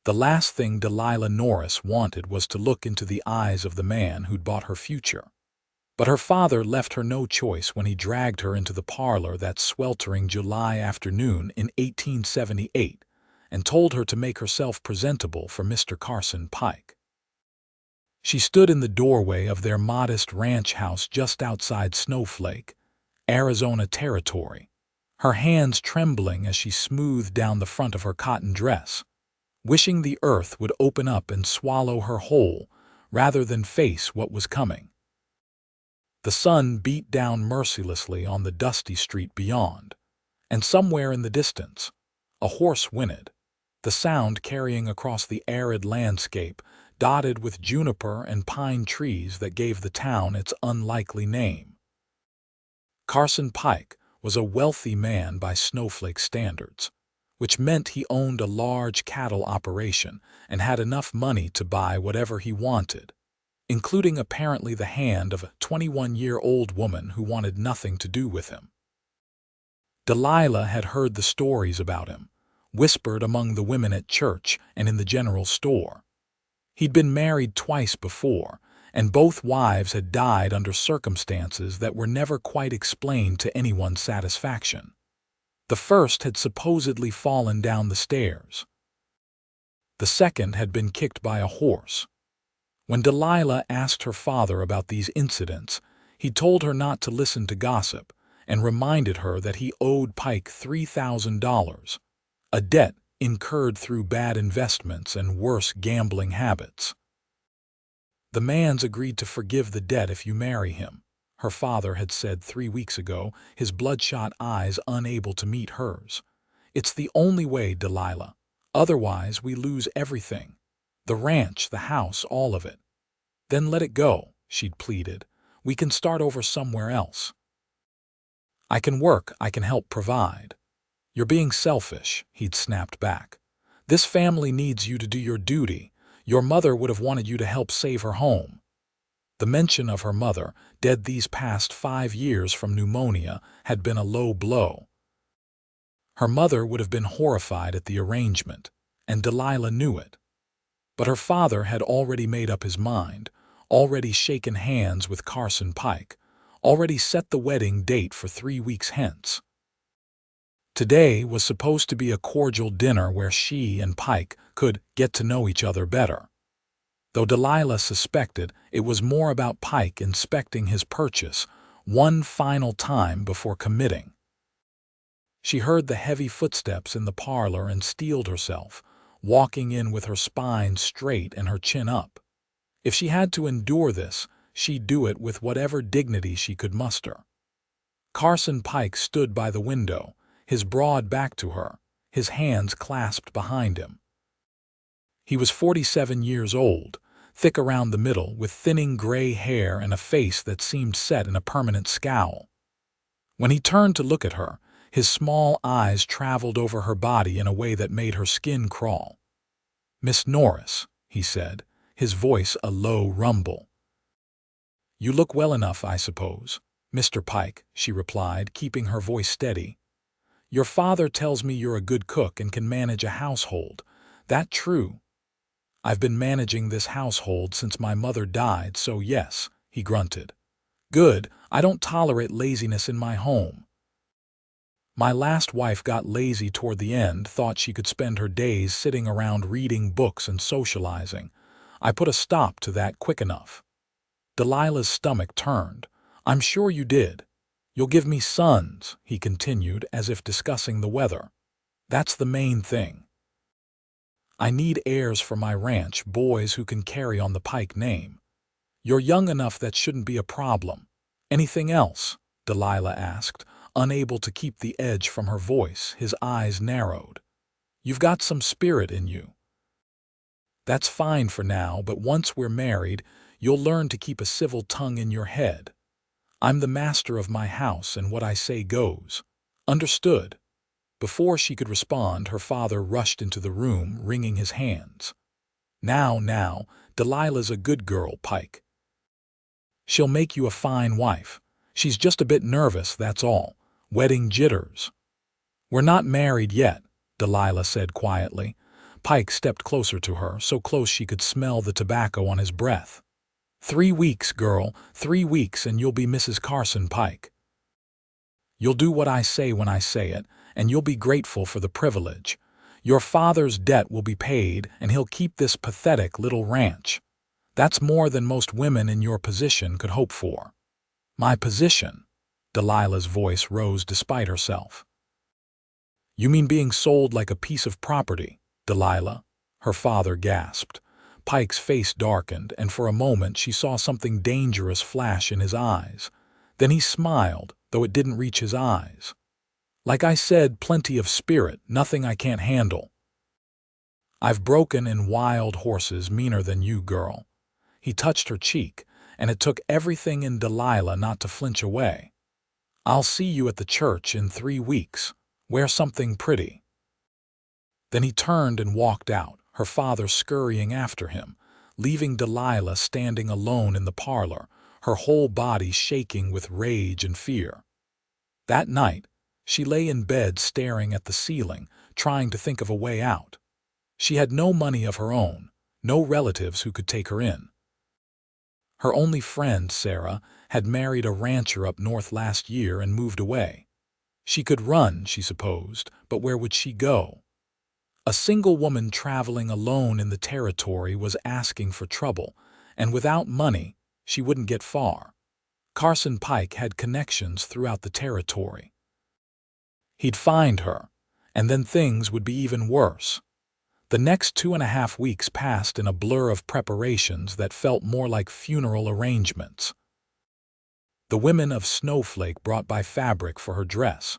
The last thing Delilah Norris wanted was to look into the eyes of the man who'd bought her future. But her father left her no choice when he dragged her into the parlor that sweltering July afternoon in 1878 and told her to make herself presentable for Mr. Carson Pike. She stood in the doorway of their modest ranch house just outside Snowflake, Arizona territory, her hands trembling as she smoothed down the front of her cotton dress, wishing the earth would open up and swallow her whole rather than face what was coming. The sun beat down mercilessly on the dusty street beyond, and somewhere in the distance, a horse whinnied, the sound carrying across the arid landscape dotted with juniper and pine trees that gave the town its unlikely name. Carson Pike was a wealthy man by Snowflake standards, which meant he owned a large cattle operation and had enough money to buy whatever he wanted, including apparently the hand of a 21-year-old woman who wanted nothing to do with him. Delilah had heard the stories about him, whispered among the women at church and in the general store. He'd been married twice before, and both wives had died under circumstances that were never quite explained to anyone's satisfaction. The first had supposedly fallen down the stairs. The second had been kicked by a horse. When Delilah asked her father about these incidents, he told her not to listen to gossip and reminded her that he owed Pike $3,000, a debt incurred through bad investments and worse gambling habits. "The man's agreed to forgive the debt if you marry him," her father had said 3 weeks ago, his bloodshot eyes unable to meet hers. "It's the only way, Delilah. Otherwise, we lose everything. The ranch, the house, all of it." "Then let it go," she'd pleaded. "We can start over somewhere else. I can work, I can help provide." "You're being selfish," he'd snapped back. "This family needs you to do your duty. Your mother would have wanted you to help save her home." The mention of her mother, dead these past 5 years from pneumonia, had been a low blow. Her mother would have been horrified at the arrangement, and Delilah knew it. But her father had already made up his mind, already shaken hands with Carson Pike, already set the wedding date for 3 weeks hence. Today was supposed to be a cordial dinner where she and Pike could get to know each other better, though Delilah suspected it was more about Pike inspecting his purchase one final time before committing. She heard the heavy footsteps in the parlor and steeled herself, walking in with her spine straight and her chin up. If she had to endure this, she'd do it with whatever dignity she could muster. Carson Pike stood by the window, his broad back to her, his hands clasped behind him. He was 47 years old, thick around the middle, with thinning gray hair and a face that seemed set in a permanent scowl. When he turned to look at her, his small eyes traveled over her body in a way that made her skin crawl. "Miss Norris," he said, his voice a low rumble. "You look well enough, I suppose." "Mr. Pike," she replied, keeping her voice steady. "Your father tells me you're a good cook and can manage a household. That true?" "I've been managing this household since my mother died, so yes," he grunted. "Good. I don't tolerate laziness in my home. My last wife got lazy toward the end, thought she could spend her days sitting around reading books and socializing. I put a stop to that quick enough." Delilah's stomach turned. "I'm sure you did. You'll give me sons," he continued, as if discussing the weather. "That's the main thing. I need heirs for my ranch, boys who can carry on the Pike name. You're young enough, that shouldn't be a problem." "Anything else?" Delilah asked, unable to keep the edge from her voice. His eyes narrowed. "You've got some spirit in you. That's fine for now, but once we're married, you'll learn to keep a civil tongue in your head. I'm the master of my house, and what I say goes. Understood?" Before she could respond, her father rushed into the room, wringing his hands. Now, Delilah's a good girl, Pike. She'll make you a fine wife. She's just a bit nervous, that's all. Wedding jitters." "We're not married yet," Delilah said quietly, Pike stepped closer to her, so close she could smell the tobacco on his breath. 3 weeks, girl, 3 weeks, and you'll be Mrs. Carson Pike. You'll do what I say when I say it, and you'll be grateful for the privilege. Your father's debt will be paid, and he'll keep this pathetic little ranch. That's more than most women in your position could hope for. My position? Delilah's voice rose despite herself. You mean being sold like a piece of property, Delilah? Her father gasped. Pike's face darkened, and for a moment she saw something dangerous flash in his eyes. Then he smiled, though it didn't reach his eyes. Like I said, plenty of spirit, nothing I can't handle. I've broken in wild horses meaner than you, girl. He touched her cheek, and it took everything in Delilah not to flinch away. I'll see you at the church in 3 weeks. Wear something pretty. Then he turned and walked out, her father scurrying after him, leaving Delilah standing alone in the parlor, her whole body shaking with rage and fear. That night, she lay in bed staring at the ceiling, trying to think of a way out. She had no money of her own, no relatives who could take her in. Her only friend, Sarah, had married a rancher up north last year and moved away. She could run, she supposed, but where would she go? A single woman traveling alone in the territory was asking for trouble, and without money, she wouldn't get far. Carson Pike had connections throughout the territory. He'd find her, and then things would be even worse. The next 2.5 weeks passed in a blur of preparations that felt more like funeral arrangements. The women of Snowflake brought by fabric for her dress,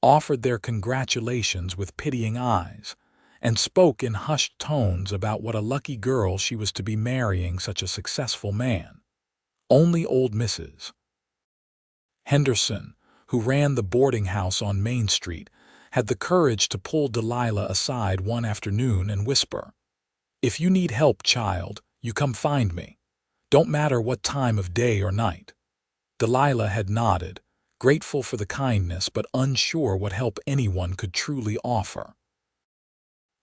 offered their congratulations with pitying eyes, and spoke in hushed tones about what a lucky girl she was to be marrying such a successful man. Only old Mrs. Henderson, who ran the boarding house on Main Street, had the courage to pull Delilah aside one afternoon and whisper, "If you need help, child, you come find me. Don't matter what time of day or night." Delilah had nodded, grateful for the kindness but unsure what help anyone could truly offer.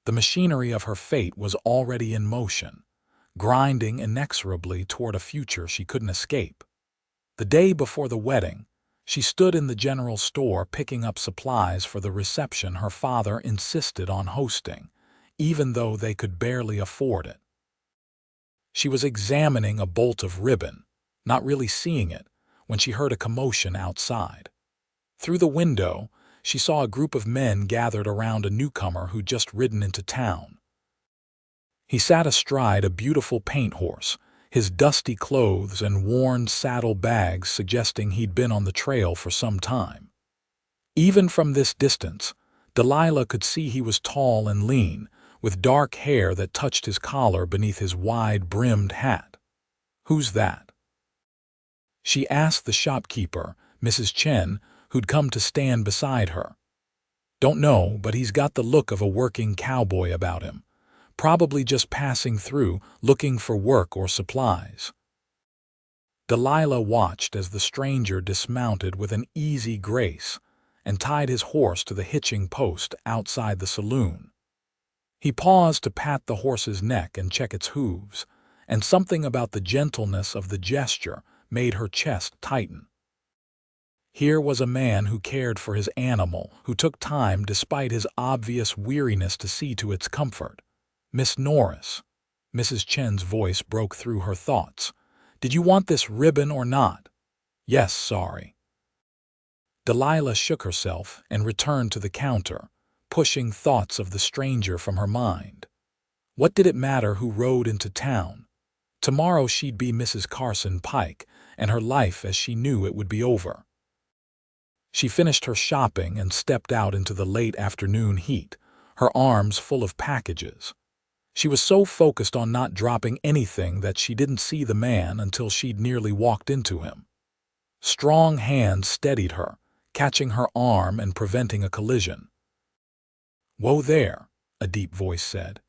The machinery of her fate was already in motion, grinding inexorably toward a future she couldn't escape. The day before the wedding, she stood in the general store picking up supplies for the reception her father insisted on hosting, even though they could barely afford it. She was examining a bolt of ribbon, not really seeing it, when she heard a commotion outside. Through the window, she saw a group of men gathered around a newcomer who'd just ridden into town. He sat astride a beautiful paint horse, his dusty clothes and worn saddle bags suggesting he'd been on the trail for some time. Even from this distance, Delilah could see he was tall and lean, with dark hair that touched his collar beneath his wide-brimmed hat. "Who's that?" she asked the shopkeeper, Mrs. Chen, who'd come to stand beside her. "Don't know, but he's got the look of a working cowboy about him. Probably just passing through, looking for work or supplies." Delilah watched as the stranger dismounted with an easy grace and tied his horse to the hitching post outside the saloon. He paused to pat the horse's neck and check its hooves, and something about the gentleness of the gesture made her chest tighten. Here was a man who cared for his animal, who took time despite his obvious weariness to see to its comfort. "Miss Norris," Mrs. Chen's voice broke through her thoughts. "Did you want this ribbon or not?" "Yes, sorry." Delilah shook herself and returned to the counter, pushing thoughts of the stranger from her mind. What did it matter who rode into town? Tomorrow she'd be Mrs. Carson Pike, and her life as she knew it would be over. She finished her shopping and stepped out into the late afternoon heat, her arms full of packages. She was so focused on not dropping anything that she didn't see the man until she'd nearly walked into him. Strong hands steadied her, catching her arm and preventing a collision. "Whoa there," a deep voice said.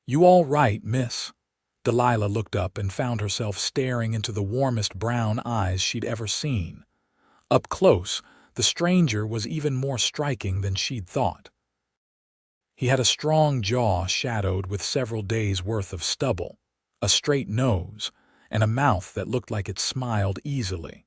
"You all right, miss?" Delilah looked up and found herself staring into the warmest brown eyes she'd ever seen. Up close, the stranger was even more striking than she'd thought. He had a strong jaw shadowed with several days' worth of stubble, a straight nose, and a mouth that looked like it smiled easily.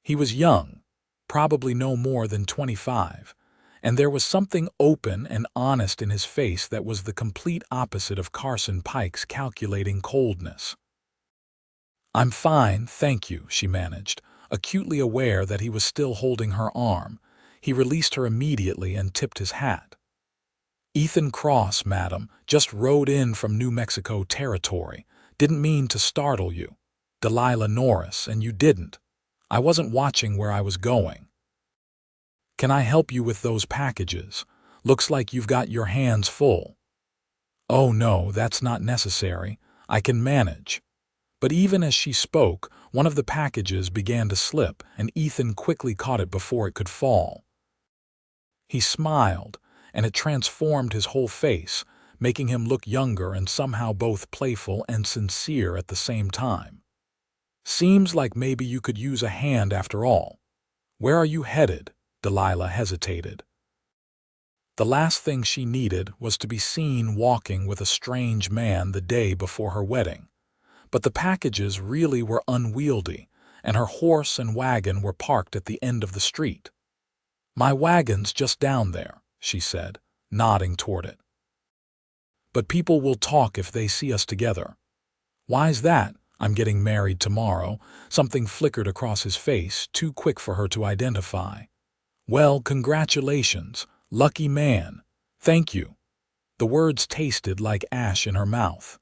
He was young, probably no more than 25, and there was something open and honest in his face that was the complete opposite of Carson Pike's calculating coldness. "I'm fine, thank you," she managed, acutely aware that he was still holding her arm. He released her immediately and tipped his hat. "Ethan Cross, madam, just rode in from New Mexico territory. Didn't mean to startle you. Delilah Norris, and you didn't. I wasn't watching where I was going. Can I help you with those packages? Looks like you've got your hands full." "Oh no, that's not necessary. I can manage." But even as she spoke, one of the packages began to slip, and Ethan quickly caught it before it could fall. He smiled, and it transformed his whole face, making him look younger and somehow both playful and sincere at the same time. "Seems like maybe you could use a hand after all. Where are you headed?" Delilah hesitated. The last thing she needed was to be seen walking with a strange man the day before her wedding. But the packages really were unwieldy, and her horse and wagon were parked at the end of the street. "My wagon's just down there," she said, nodding toward it. "But people will talk if they see us together." "Why's that?" "I'm getting married tomorrow." Something flickered across his face, too quick for her to identify. "Well, congratulations. Lucky man." "Thank you." The words tasted like ash in her mouth.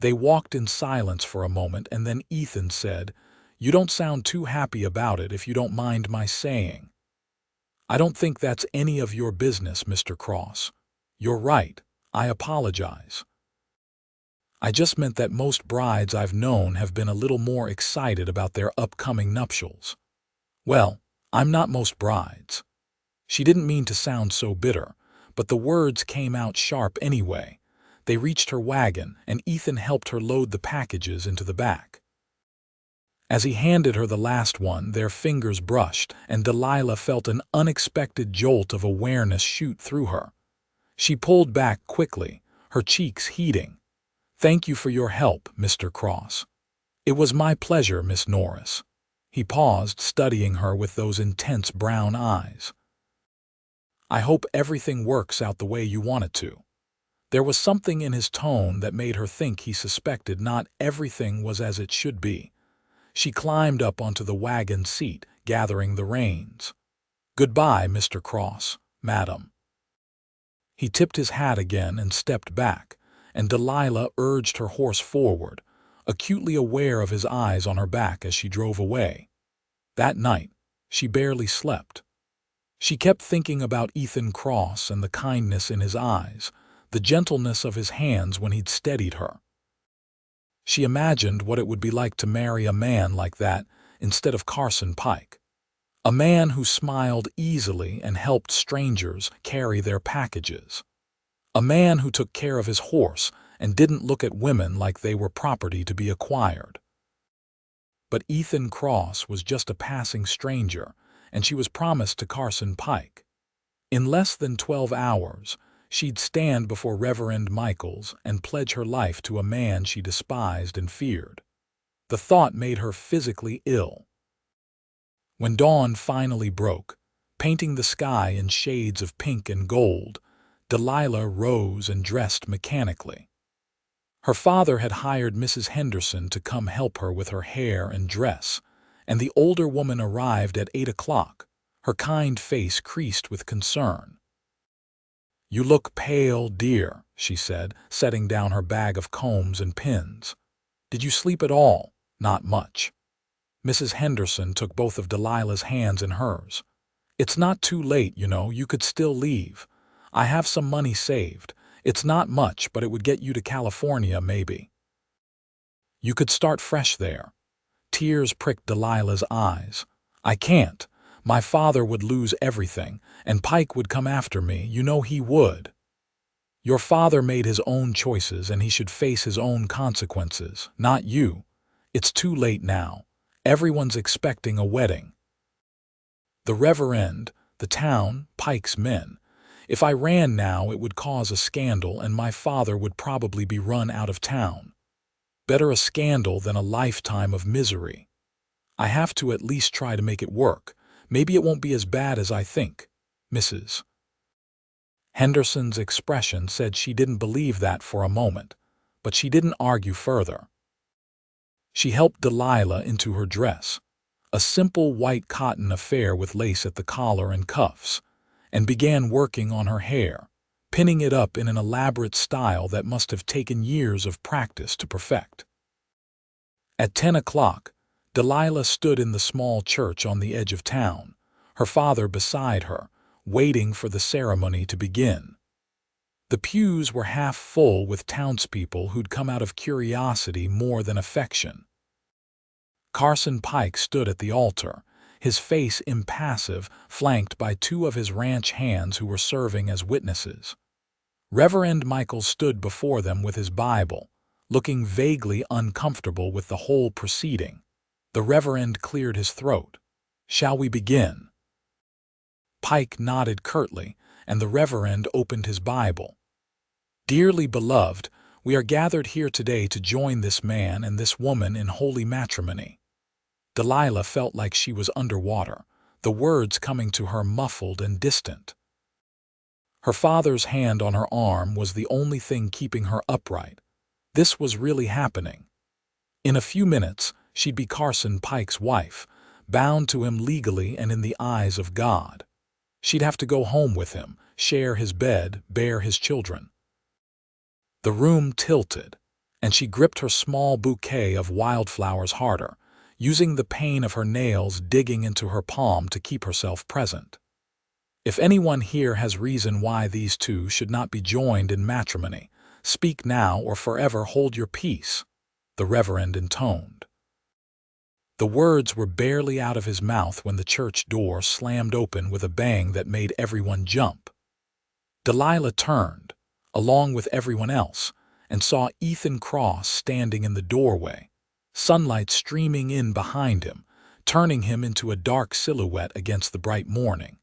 They walked in silence for a moment, and then Ethan said, "You don't sound too happy about it, if you don't mind my saying." "I don't think that's any of your business, Mr. Cross." "You're right. I apologize. I just meant that most brides I've known have been a little more excited about their upcoming nuptials." "Well, I'm not most brides." She didn't mean to sound so bitter, but the words came out sharp anyway. They reached her wagon, and Ethan helped her load the packages into the back. As he handed her the last one, their fingers brushed, and Delilah felt an unexpected jolt of awareness shoot through her. She pulled back quickly, her cheeks heating. "Thank you for your help, Mr. Cross." "It was my pleasure, Miss Norris." He paused, studying her with those intense brown eyes. "I hope everything works out the way you want it to." There was something in his tone that made her think he suspected not everything was as it should be. She climbed up onto the wagon seat, gathering the reins. "Goodbye, Mr. Cross, madam." He tipped his hat again and stepped back, and Delilah urged her horse forward, acutely aware of his eyes on her back as she drove away. That night, she barely slept. She kept thinking about Ethan Cross and the kindness in his eyes, the gentleness of his hands when he'd steadied her. She imagined what it would be like to marry a man like that instead of Carson Pike. A man who smiled easily and helped strangers carry their packages. A man who took care of his horse and didn't look at women like they were property to be acquired. But Ethan Cross was just a passing stranger, and she was promised to Carson Pike. In less than 12 hours, she'd stand before Reverend Michaels and pledge her life to a man she despised and feared. The thought made her physically ill. When dawn finally broke, painting the sky in shades of pink and gold, Delilah rose and dressed mechanically. Her father had hired Mrs. Henderson to come help her with her hair and dress, and the older woman arrived at 8 o'clock, her kind face creased with concern. "You look pale, dear," she said, setting down her bag of combs and pins. "Did you sleep at all?" "Not much." Mrs. Henderson took both of Delilah's hands in hers. "It's not too late, you know, you could still leave. I have some money saved. It's not much, but it would get you to California, maybe. You could start fresh there." Tears pricked Delilah's eyes. "I can't. My father would lose everything, and Pike would come after me, you know he would." "Your father made his own choices, and he should face his own consequences, not you. It's too late now. Everyone's expecting a wedding." The Reverend, the town, Pike's men. If I ran now, it would cause a scandal and my father would probably be run out of town. Better a scandal than a lifetime of misery. I have to at least try to make it work. Maybe it won't be as bad as I think, Mrs. Henderson's expression said she didn't believe that for a moment, but she didn't argue further. She helped Delilah into her dress, a simple white cotton affair with lace at the collar and cuffs, and began working on her hair, pinning it up in an elaborate style that must have taken years of practice to perfect. At 10 o'clock, Delilah stood in the small church on the edge of town, her father beside her, waiting for the ceremony to begin. The pews were half full with townspeople who'd come out of curiosity more than affection. Carson Pike stood at the altar, his face impassive, flanked by two of his ranch hands who were serving as witnesses. Reverend Michael stood before them with his Bible, looking vaguely uncomfortable with the whole proceeding. The Reverend cleared his throat. "Shall we begin?" Pike nodded curtly, and the Reverend opened his Bible. "Dearly beloved, we are gathered here today to join this man and this woman in holy matrimony." Delilah felt like she was underwater, the words coming to her muffled and distant. Her father's hand on her arm was the only thing keeping her upright. This was really happening. In a few minutes, she'd be Carson Pike's wife, bound to him legally and in the eyes of God. She'd have to go home with him, share his bed, bear his children. The room tilted, and she gripped her small bouquet of wildflowers harder, using the pain of her nails digging into her palm to keep herself present. "If anyone here has reason why these two should not be joined in matrimony, speak now or forever hold your peace," the Reverend intoned. The words were barely out of his mouth when the church door slammed open with a bang that made everyone jump. Delilah turned, along with everyone else, and saw Ethan Cross standing in the doorway, sunlight streaming in behind him, turning him into a dark silhouette against the bright morning.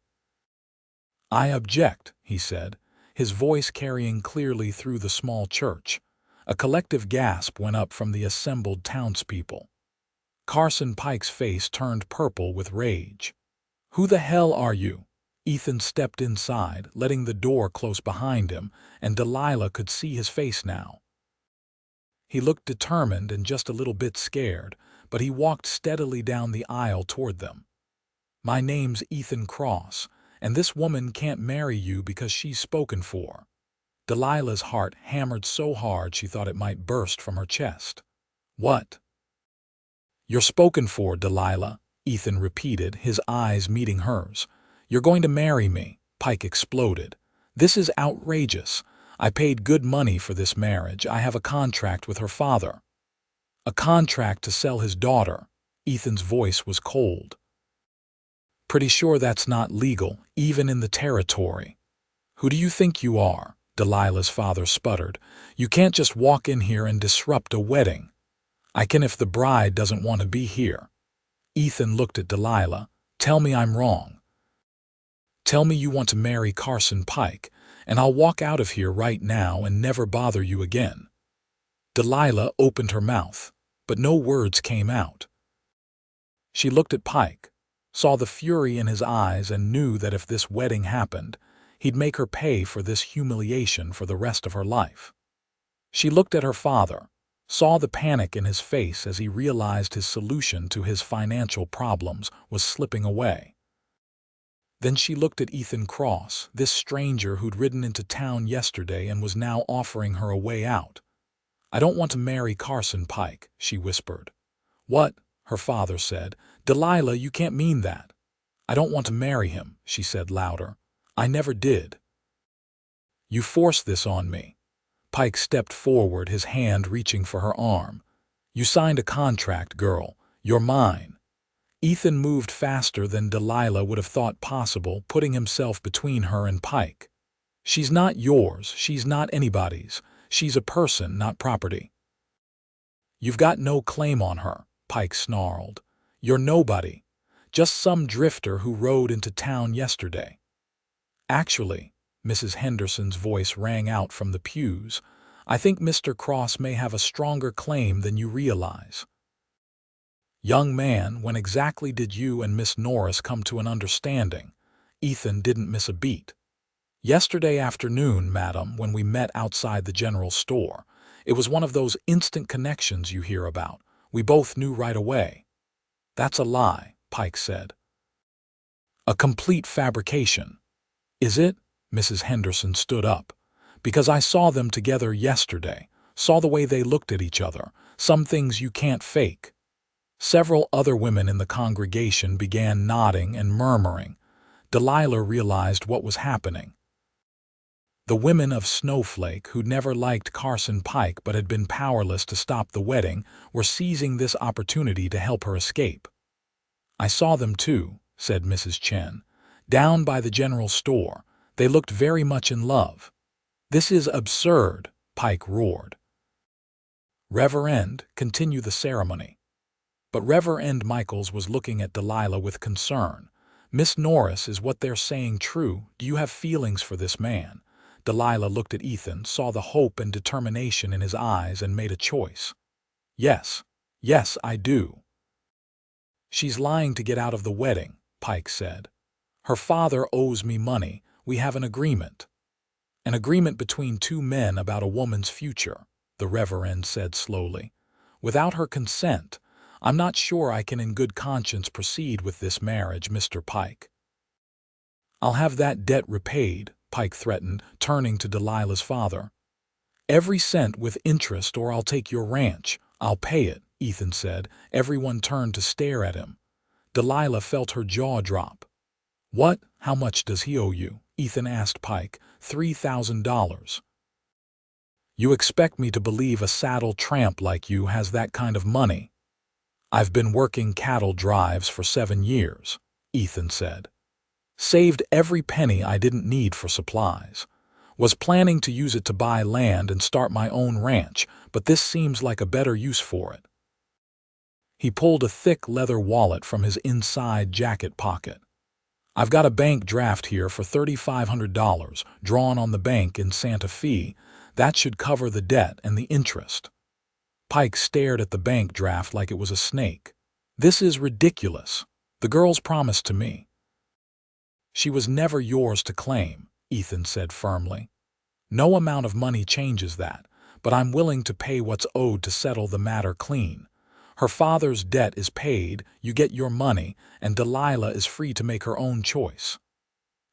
"I object," he said, his voice carrying clearly through the small church. A collective gasp went up from the assembled townspeople. Carson Pike's face turned purple with rage. "Who the hell are you?" Ethan stepped inside, letting the door close behind him, and Delilah could see his face now. He looked determined and just a little bit scared, but he walked steadily down the aisle toward them. "My name's Ethan Cross, and this woman can't marry you because she's spoken for." Delilah's heart hammered so hard she thought it might burst from her chest. "What?" "You're spoken for, Delilah," Ethan repeated, his eyes meeting hers. "You're going to marry me," Pike exploded. "This is outrageous. I paid good money for this marriage. I have a contract with her father." "A contract to sell his daughter." Ethan's voice was cold. "Pretty sure that's not legal, even in the territory." "Who do you think you are?" Delilah's father sputtered. "You can't just walk in here and disrupt a wedding." "I can if the bride doesn't want to be here." Ethan looked at Delilah. "Tell me I'm wrong. Tell me you want to marry Carson Pike, and I'll walk out of here right now and never bother you again." Delilah opened her mouth, but no words came out. She looked at Pike, saw the fury in his eyes, and knew that if this wedding happened, he'd make her pay for this humiliation for the rest of her life. She looked at her father, saw the panic in his face as he realized his solution to his financial problems was slipping away. Then she looked at Ethan Cross, this stranger who'd ridden into town yesterday and was now offering her a way out. "I don't want to marry Carson Pike," she whispered. "What?" her father said. "Delilah, you can't mean that." "I don't want to marry him," she said louder. "I never did." "You forced this on me." Pike stepped forward, his hand reaching for her arm. "You signed a contract, girl. You're mine." Ethan moved faster than Delilah would have thought possible, putting himself between her and Pike. "She's not yours. She's not anybody's. She's a person, not property." "You've got no claim on her," Pike snarled. "You're nobody. Just some drifter who rode into town yesterday." "Actually, Mrs. Henderson's voice rang out from the pews. "I think Mr. Cross may have a stronger claim than you realize." "Young man, when exactly did you and Miss Norris come to an understanding?" Ethan didn't miss a beat. "Yesterday afternoon, madam, when we met outside the general store. It was one of those instant connections you hear about. We both knew right away." "That's a lie," Pike said. "A complete fabrication." "Is it?" Mrs. Henderson stood up. "Because I saw them together yesterday, saw the way they looked at each other, some things you can't fake." Several other women in the congregation began nodding and murmuring. Delilah realized what was happening. The women of Snowflake, who never liked Carson Pike but had been powerless to stop the wedding, were seizing this opportunity to help her escape. "I saw them too," said Mrs. Chen. "Down by the general store. They looked very much in love." "This is absurd," Pike roared. "Reverend, continue the ceremony." But Reverend Michaels was looking at Delilah with concern. "Miss Norris, is what they're saying true? Do you have feelings for this man?" Delilah looked at Ethan, saw the hope and determination in his eyes, and made a choice. "Yes, yes, I do." "She's lying to get out of the wedding," Pike said. "Her father owes me money. We have an agreement." "An agreement between two men about a woman's future," the Reverend said slowly. "Without her consent, I'm not sure I can in good conscience proceed with this marriage, Mr. Pike." "I'll have that debt repaid," Pike threatened, turning to Delilah's father. "Every cent with interest, or I'll take your ranch." "I'll pay it," Ethan said. Everyone turned to stare at him. Delilah felt her jaw drop. "What? How much does he owe you?" Ethan asked Pike. $3,000. "You expect me to believe a saddle tramp like you has that kind of money?" "I've been working cattle drives for 7 years," Ethan said. "Saved every penny I didn't need for supplies. Was planning to use it to buy land and start my own ranch, but this seems like a better use for it." He pulled a thick leather wallet from his inside jacket pocket. "I've got a bank draft here for $3,500, drawn on the bank in Santa Fe. That should cover the debt and the interest." Pike stared at the bank draft like it was a snake. "This is ridiculous. The girl's promised to me." "She was never yours to claim," Ethan said firmly. "No amount of money changes that, but I'm willing to pay what's owed to settle the matter clean. Her father's debt is paid, you get your money, and Delilah is free to make her own choice."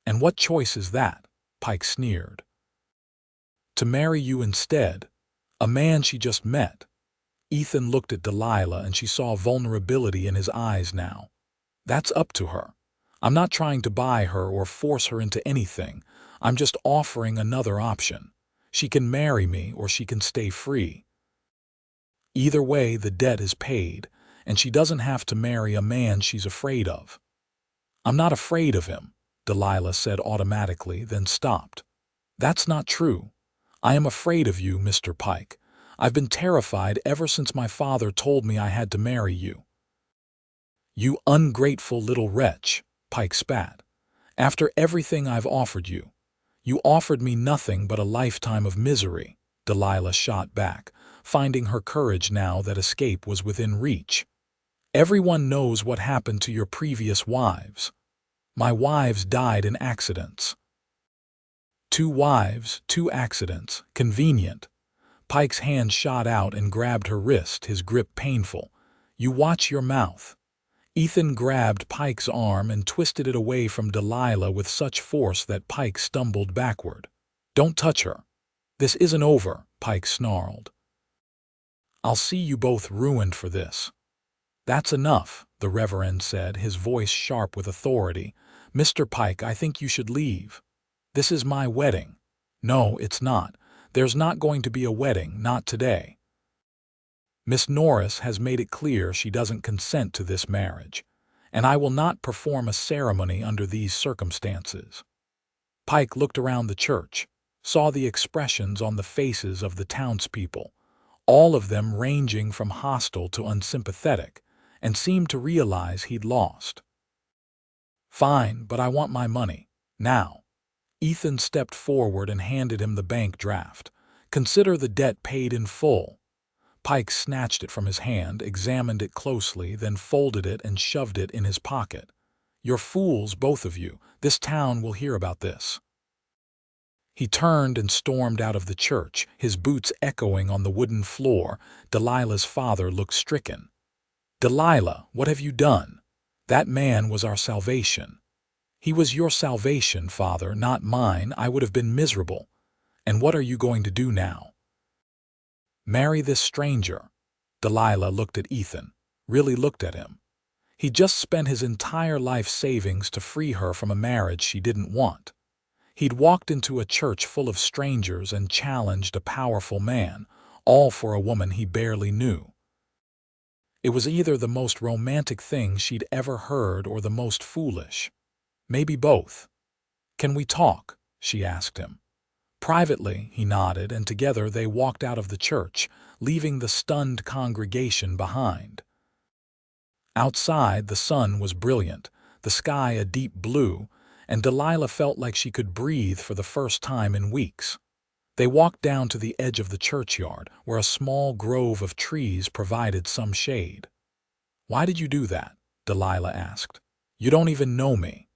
"And what choice is that?" Pike sneered. "To marry you instead, a man she just met." Ethan looked at Delilah and she saw vulnerability in his eyes now. "That's up to her. I'm not trying to buy her or force her into anything. I'm just offering another option. She can marry me or she can stay free. Either way, the debt is paid, and she doesn't have to marry a man she's afraid of." "I'm not afraid of him," Delilah said automatically, then stopped. "That's not true. I am afraid of you, Mr. Pike. I've been terrified ever since my father told me I had to marry you." "You ungrateful little wretch," Pike spat. "After everything I've offered you." "You offered me nothing but a lifetime of misery," Delilah shot back, finding her courage now that escape was within reach. "Everyone knows what happened to your previous wives." "My wives died in accidents." "2 wives, 2 accidents. Convenient." Pike's hand shot out and grabbed her wrist, his grip painful. "You watch your mouth." Ethan grabbed Pike's arm and twisted it away from Delilah with such force that Pike stumbled backward. "Don't touch her. This isn't over," Pike snarled. "I'll see you both ruined for this." "That's enough," the Reverend said, his voice sharp with authority. "Mr. Pike, I think you should leave. This is my wedding." "No, it's not. There's not going to be a wedding, not today. Miss Norris has made it clear she doesn't consent to this marriage, and I will not perform a ceremony under these circumstances." Pike looked around the church, saw the expressions on the faces of the townspeople, all of them ranging from hostile to unsympathetic, and seemed to realize he'd lost. "Fine, but I want my money. Now." Ethan stepped forward and handed him the bank draft. "Consider the debt paid in full." Pike snatched it from his hand, examined it closely, then folded it and shoved it in his pocket. "You're fools, both of you. This town will hear about this." He turned and stormed out of the church, his boots echoing on the wooden floor. Delilah's father looked stricken. "Delilah, what have you done? That man was our salvation." "He was your salvation, father, not mine. I would have been miserable. And what are you going to do now?" "Marry this stranger." Delilah looked at Ethan, really looked at him. He'd just spent his entire life savings to free her from a marriage she didn't want. He'd walked into a church full of strangers and challenged a powerful man, all for a woman he barely knew. It was either the most romantic thing she'd ever heard or the most foolish. Maybe both. "Can we talk?" she asked him. Privately, he nodded, and together they walked out of the church, leaving the stunned congregation behind. Outside, the sun was brilliant, the sky a deep blue, and Delilah felt like she could breathe for the first time in weeks. They walked down to the edge of the churchyard, where a small grove of trees provided some shade. "Why did you do that?" Delilah asked. "You don't even know me."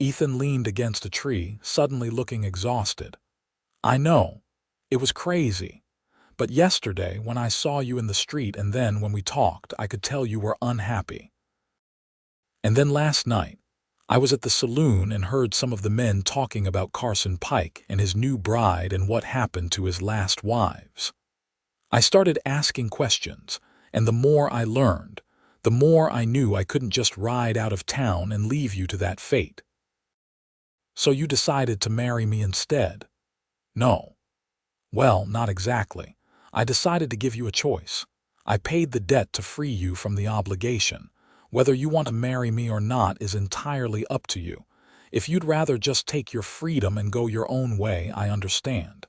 Ethan leaned against a tree, suddenly looking exhausted. "I know. It was crazy. But yesterday, when I saw you in the street and then when we talked, I could tell you were unhappy. And then last night, I was at the saloon and heard some of the men talking about Carson Pike and his new bride and what happened to his last wives. I started asking questions, and the more I learned, the more I knew I couldn't just ride out of town and leave you to that fate." "So you decided to marry me instead?" "No. Well, not exactly. I decided to give you a choice. I paid the debt to free you from the obligation. Whether you want to marry me or not is entirely up to you. If you'd rather just take your freedom and go your own way, I understand.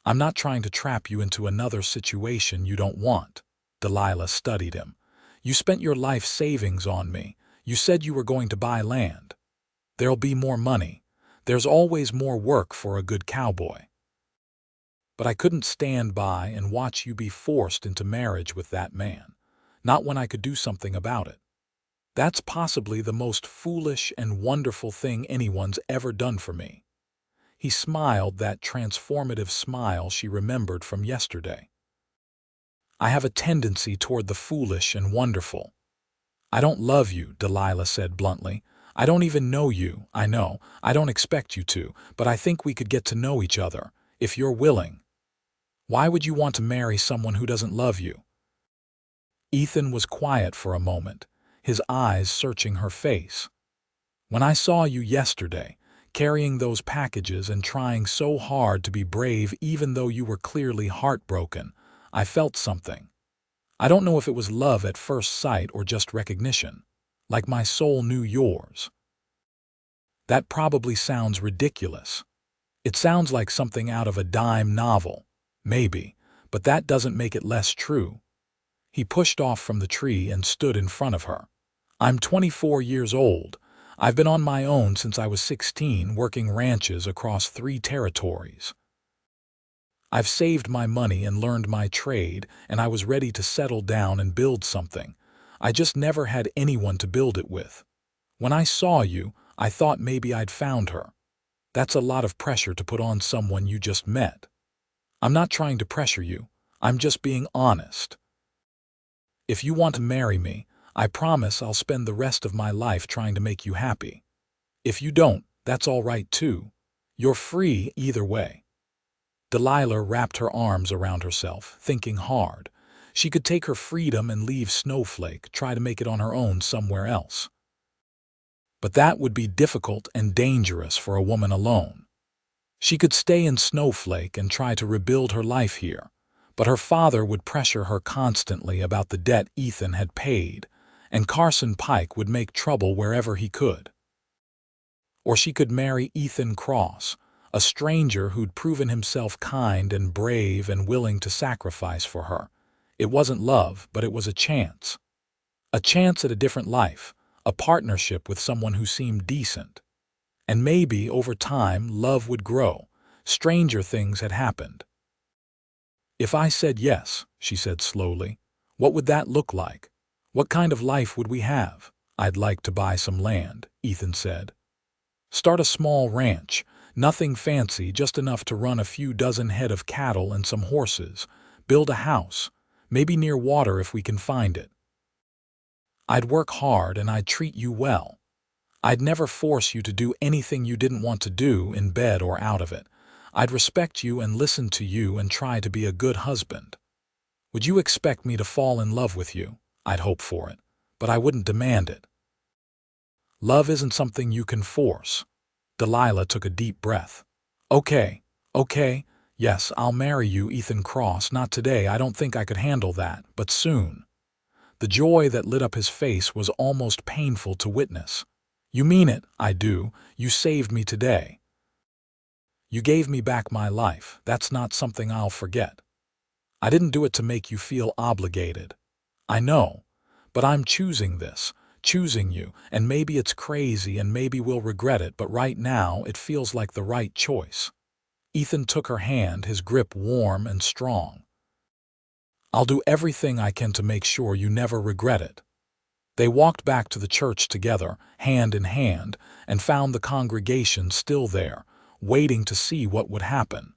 I'm not trying to trap you into another situation you don't want." Delilah studied him. "You spent your life savings on me. You said you were going to buy land. There'll be more money. There's always more work for a good cowboy. But I couldn't stand by and watch you be forced into marriage with that man. Not when I could do something about it. That's possibly the most foolish and wonderful thing anyone's ever done for me." He smiled, that transformative smile she remembered from yesterday. "I have a tendency toward the foolish and wonderful." "I don't love you," Delilah said bluntly. "I don't even know you, I know. I don't expect you to, but I think we could get to know each other, if you're willing." "Why would you want to marry someone who doesn't love you?" Ethan was quiet for a moment, his eyes searching her face. "When I saw you yesterday, carrying those packages and trying so hard to be brave even though you were clearly heartbroken, I felt something. I don't know if it was love at first sight or just recognition, like my soul knew yours." "That probably sounds ridiculous. It sounds like something out of a dime novel, maybe, but that doesn't make it less true." He pushed off from the tree and stood in front of her. "I'm 24 years old. I've been on my own since I was 16, working ranches across 3 territories. I've saved my money and learned my trade, and I was ready to settle down and build something. I just never had anyone to build it with. When I saw you, I thought maybe I'd found her. That's a lot of pressure to put on someone you just met. I'm not trying to pressure you. I'm just being honest. If you want to marry me, I promise I'll spend the rest of my life trying to make you happy. If you don't, that's all right too. You're free either way." Delilah wrapped her arms around herself, thinking hard. She could take her freedom and leave Snowflake, try to make it on her own somewhere else. But that would be difficult and dangerous for a woman alone. She could stay in Snowflake and try to rebuild her life here, but her father would pressure her constantly about the debt Ethan had paid, and Carson Pike would make trouble wherever he could. Or she could marry Ethan Cross, a stranger who'd proven himself kind and brave and willing to sacrifice for her. It wasn't love, but it was a chance. A chance at a different life, a partnership with someone who seemed decent. And maybe, over time, love would grow. Stranger things had happened. "If I said yes," she said slowly, "what would that look like? What kind of life would we have?" "I'd like to buy some land," Ethan said. "Start a small ranch. Nothing fancy, just enough to run a few dozen head of cattle and some horses. Build a house, maybe near water if we can find it. I'd work hard and I'd treat you well. I'd never force you to do anything you didn't want to do in bed or out of it. I'd respect you and listen to you and try to be a good husband. Would you expect me to fall in love with you? I'd hope for it, but I wouldn't demand it. Love isn't something you can force." Delilah took a deep breath. Okay, yes, I'll marry you, Ethan Cross. Not today, I don't think I could handle that, but soon." The joy that lit up his face was almost painful to witness. "You mean it?" "I do. You saved me today. You gave me back my life. That's not something I'll forget. I didn't do it to make you feel obligated. I know, but I'm choosing this, choosing you, and maybe it's crazy and maybe we'll regret it, but right now it feels like the right choice." Ethan took her hand, his grip warm and strong. "I'll do everything I can to make sure you never regret it." They walked back to the church together, hand in hand, and found the congregation still there, waiting to see what would happen.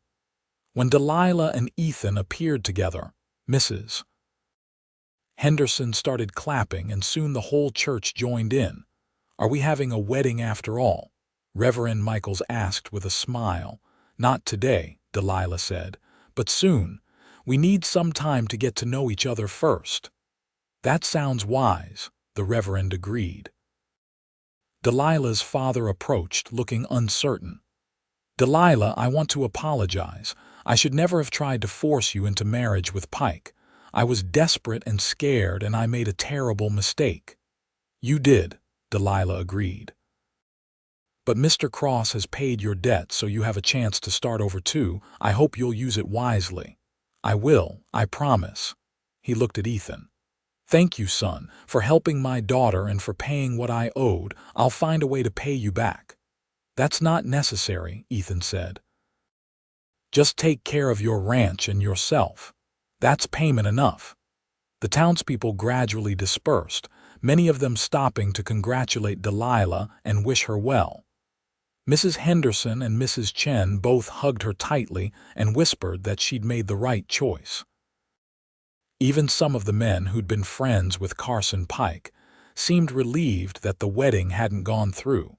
When Delilah and Ethan appeared together, Mrs. Henderson started clapping, and soon the whole church joined in. "Are we having a wedding after all?" Reverend Michaels asked with a smile. "Not today," Delilah said, "but soon. We need some time to get to know each other first." "That sounds wise," the Reverend agreed. Delilah's father approached, looking uncertain. "Delilah, I want to apologize. I should never have tried to force you into marriage with Pike. I was desperate and scared, and I made a terrible mistake." "You did," Delilah agreed. "But Mr. Cross has paid your debt, so you have a chance to start over too. I hope you'll use it wisely." "I will, I promise." He looked at Ethan. "Thank you, son, for helping my daughter and for paying what I owed. I'll find a way to pay you back." "That's not necessary," Ethan said. "Just take care of your ranch and yourself. That's payment enough." The townspeople gradually dispersed, many of them stopping to congratulate Delilah and wish her well. Mrs. Henderson and Mrs. Chen both hugged her tightly and whispered that she'd made the right choice. Even some of the men who'd been friends with Carson Pike seemed relieved that the wedding hadn't gone through,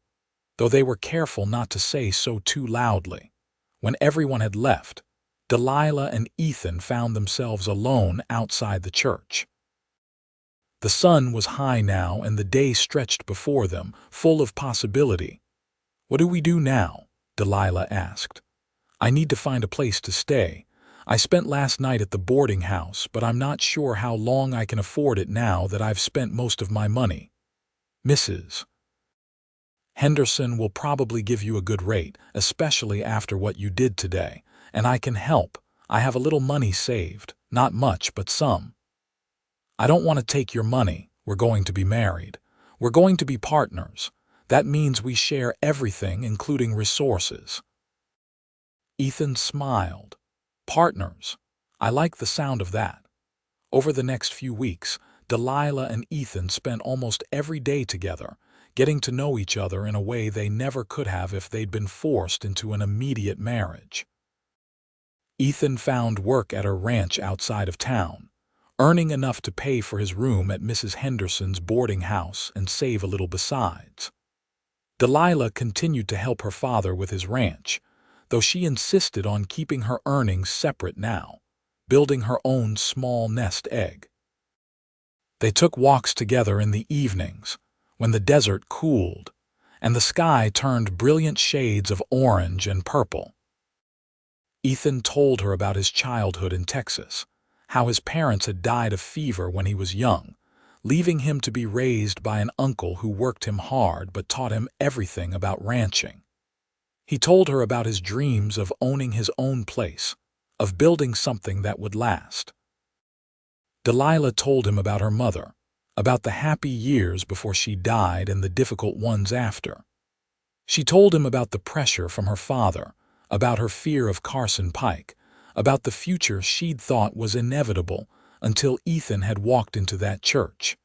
though they were careful not to say so too loudly. When everyone had left, Delilah and Ethan found themselves alone outside the church. The sun was high now, and the day stretched before them, full of possibility. "What do we do now?" Delilah asked. "I need to find a place to stay. I spent last night at the boarding house, but I'm not sure how long I can afford it now that I've spent most of my money. Mrs. Henderson will probably give you a good rate, especially after what you did today, and I can help. I have a little money saved, not much, but some." "I don't want to take your money. We're going to be married. We're going to be partners. That means we share everything, including resources." Ethan smiled. "Partners. I like the sound of that." Over the next few weeks, Delilah and Ethan spent almost every day together, getting to know each other in a way they never could have if they'd been forced into an immediate marriage. Ethan found work at a ranch outside of town, earning enough to pay for his room at Mrs. Henderson's boarding house and save a little besides. Delilah continued to help her father with his ranch, though she insisted on keeping her earnings separate now, building her own small nest egg. They took walks together in the evenings, when the desert cooled, and the sky turned brilliant shades of orange and purple. Ethan told her about his childhood in Texas, how his parents had died of fever when he was young, leaving him to be raised by an uncle who worked him hard but taught him everything about ranching. He told her about his dreams of owning his own place, of building something that would last. Delilah told him about her mother, about the happy years before she died and the difficult ones after. She told him about the pressure from her father, about her fear of Carson Pike, about the future she'd thought was inevitable until Ethan had walked into that church.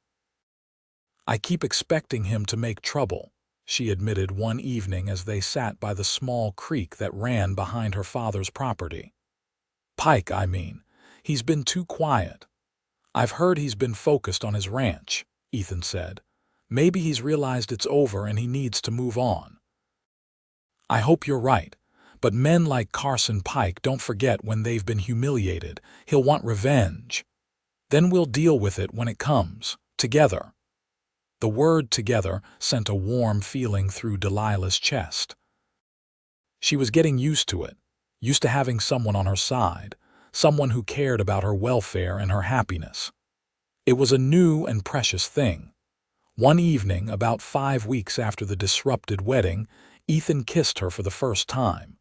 "I keep expecting him to make trouble," she admitted one evening as they sat by the small creek that ran behind her father's property. "Pike, I mean. He's been too quiet." "I've heard he's been focused on his ranch," Ethan said. "Maybe he's realized it's over and he needs to move on." "I hope you're right. But men like Carson Pike don't forget when they've been humiliated. He'll want revenge. Then we'll deal with it when it comes, together." The word "together" sent a warm feeling through Delilah's chest. She was getting used to it, used to having someone on her side, someone who cared about her welfare and her happiness. It was a new and precious thing. One evening, about 5 weeks after the disrupted wedding, Ethan kissed her for the first time.